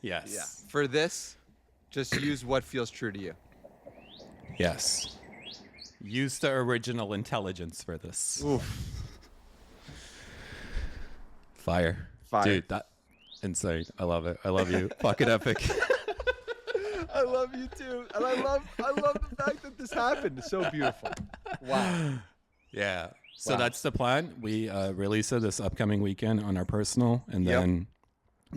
Yes. yeah, for this, just use what feels true to you. Yes. Use the original intelligence for this. Oof. Fire. Fire. Dude, that insane. I love it. I love you. Fucking epic. I love you too, and I love the fact that this happened. It's so beautiful. Wow. Yeah. So Wow. that's the plan. We release it this upcoming weekend on our personal, and Yep. then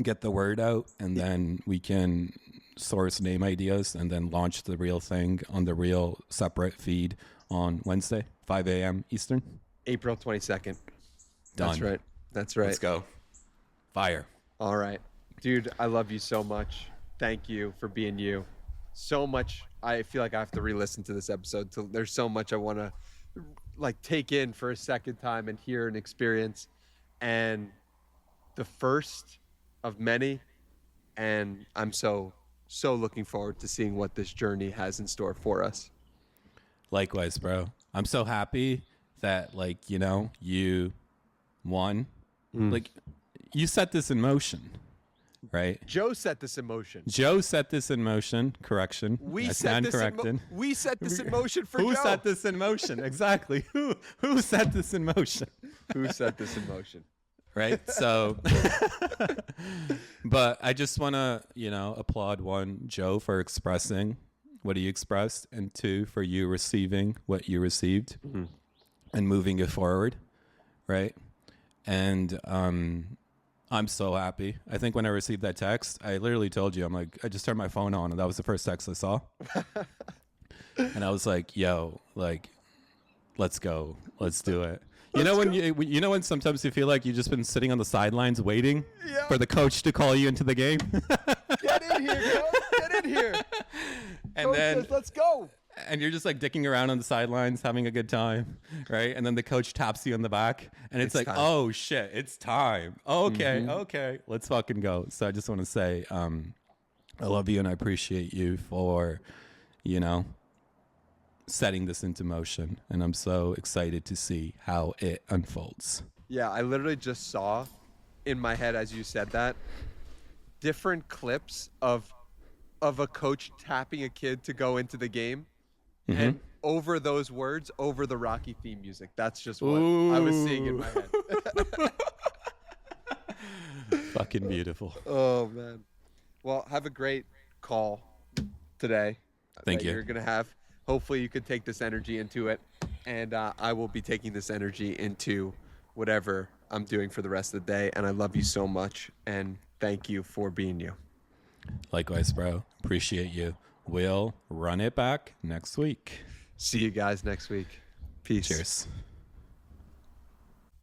get the word out, and then we can source name ideas and then launch the real thing on the real separate feed on Wednesday, 5 a.m. Eastern. April 22nd. Done. That's right. That's right. Let's go. Fire. All right. Dude, I love you so much. Thank you for being you. So much. I feel like I have to re-listen to this episode. There's so much I want to take in for a second time and hear and experience. And the first of many. And I'm so looking forward to seeing what this journey has in store for us. Likewise, bro. I'm so happy that you won. You set this in motion, right? Joe set this in motion. Joe set this in motion. Correction. We I set stand this corrected. we set this in motion for Who Joe. set this in motion? Exactly. Who set this in motion? Who set this in motion? Right. So, but I just want to, applaud one, Joe, for expressing what he expressed, and two, for you receiving what you received and moving it forward. Right. And I'm so happy. I think when I received that text, I literally told you, I'm like, I just turned my phone on, and that was the first text I saw. And I was like, yo, let's go. Let's do it. When sometimes you feel like you've just been sitting on the sidelines waiting for the coach to call you into the game? Get in here, Joe. Get in here. And Coach then says, let's go. and you're just dicking around on the sidelines having a good time, right? And then the coach taps you on the back, and it's like, time. oh shit, it's time. Okay, let's fucking go. So I just want to say, I love you, and I appreciate you for, setting this into motion, and I'm so excited to see how it unfolds. Yeah, I literally just saw in my head as you said that different clips of a coach tapping a kid to go into the game, and over those words, over the Rocky theme music. That's just what I was seeing in my head. Fucking beautiful. Oh man. Well, have a great call today. Thank that you. You're gonna have. hopefully you can take this energy into it, and I will be taking this energy into whatever I'm doing for the rest of the day. And I love you so much, and thank you for being you. Likewise, bro. Appreciate you. We'll run it back next week. See you guys next week. Peace. Cheers.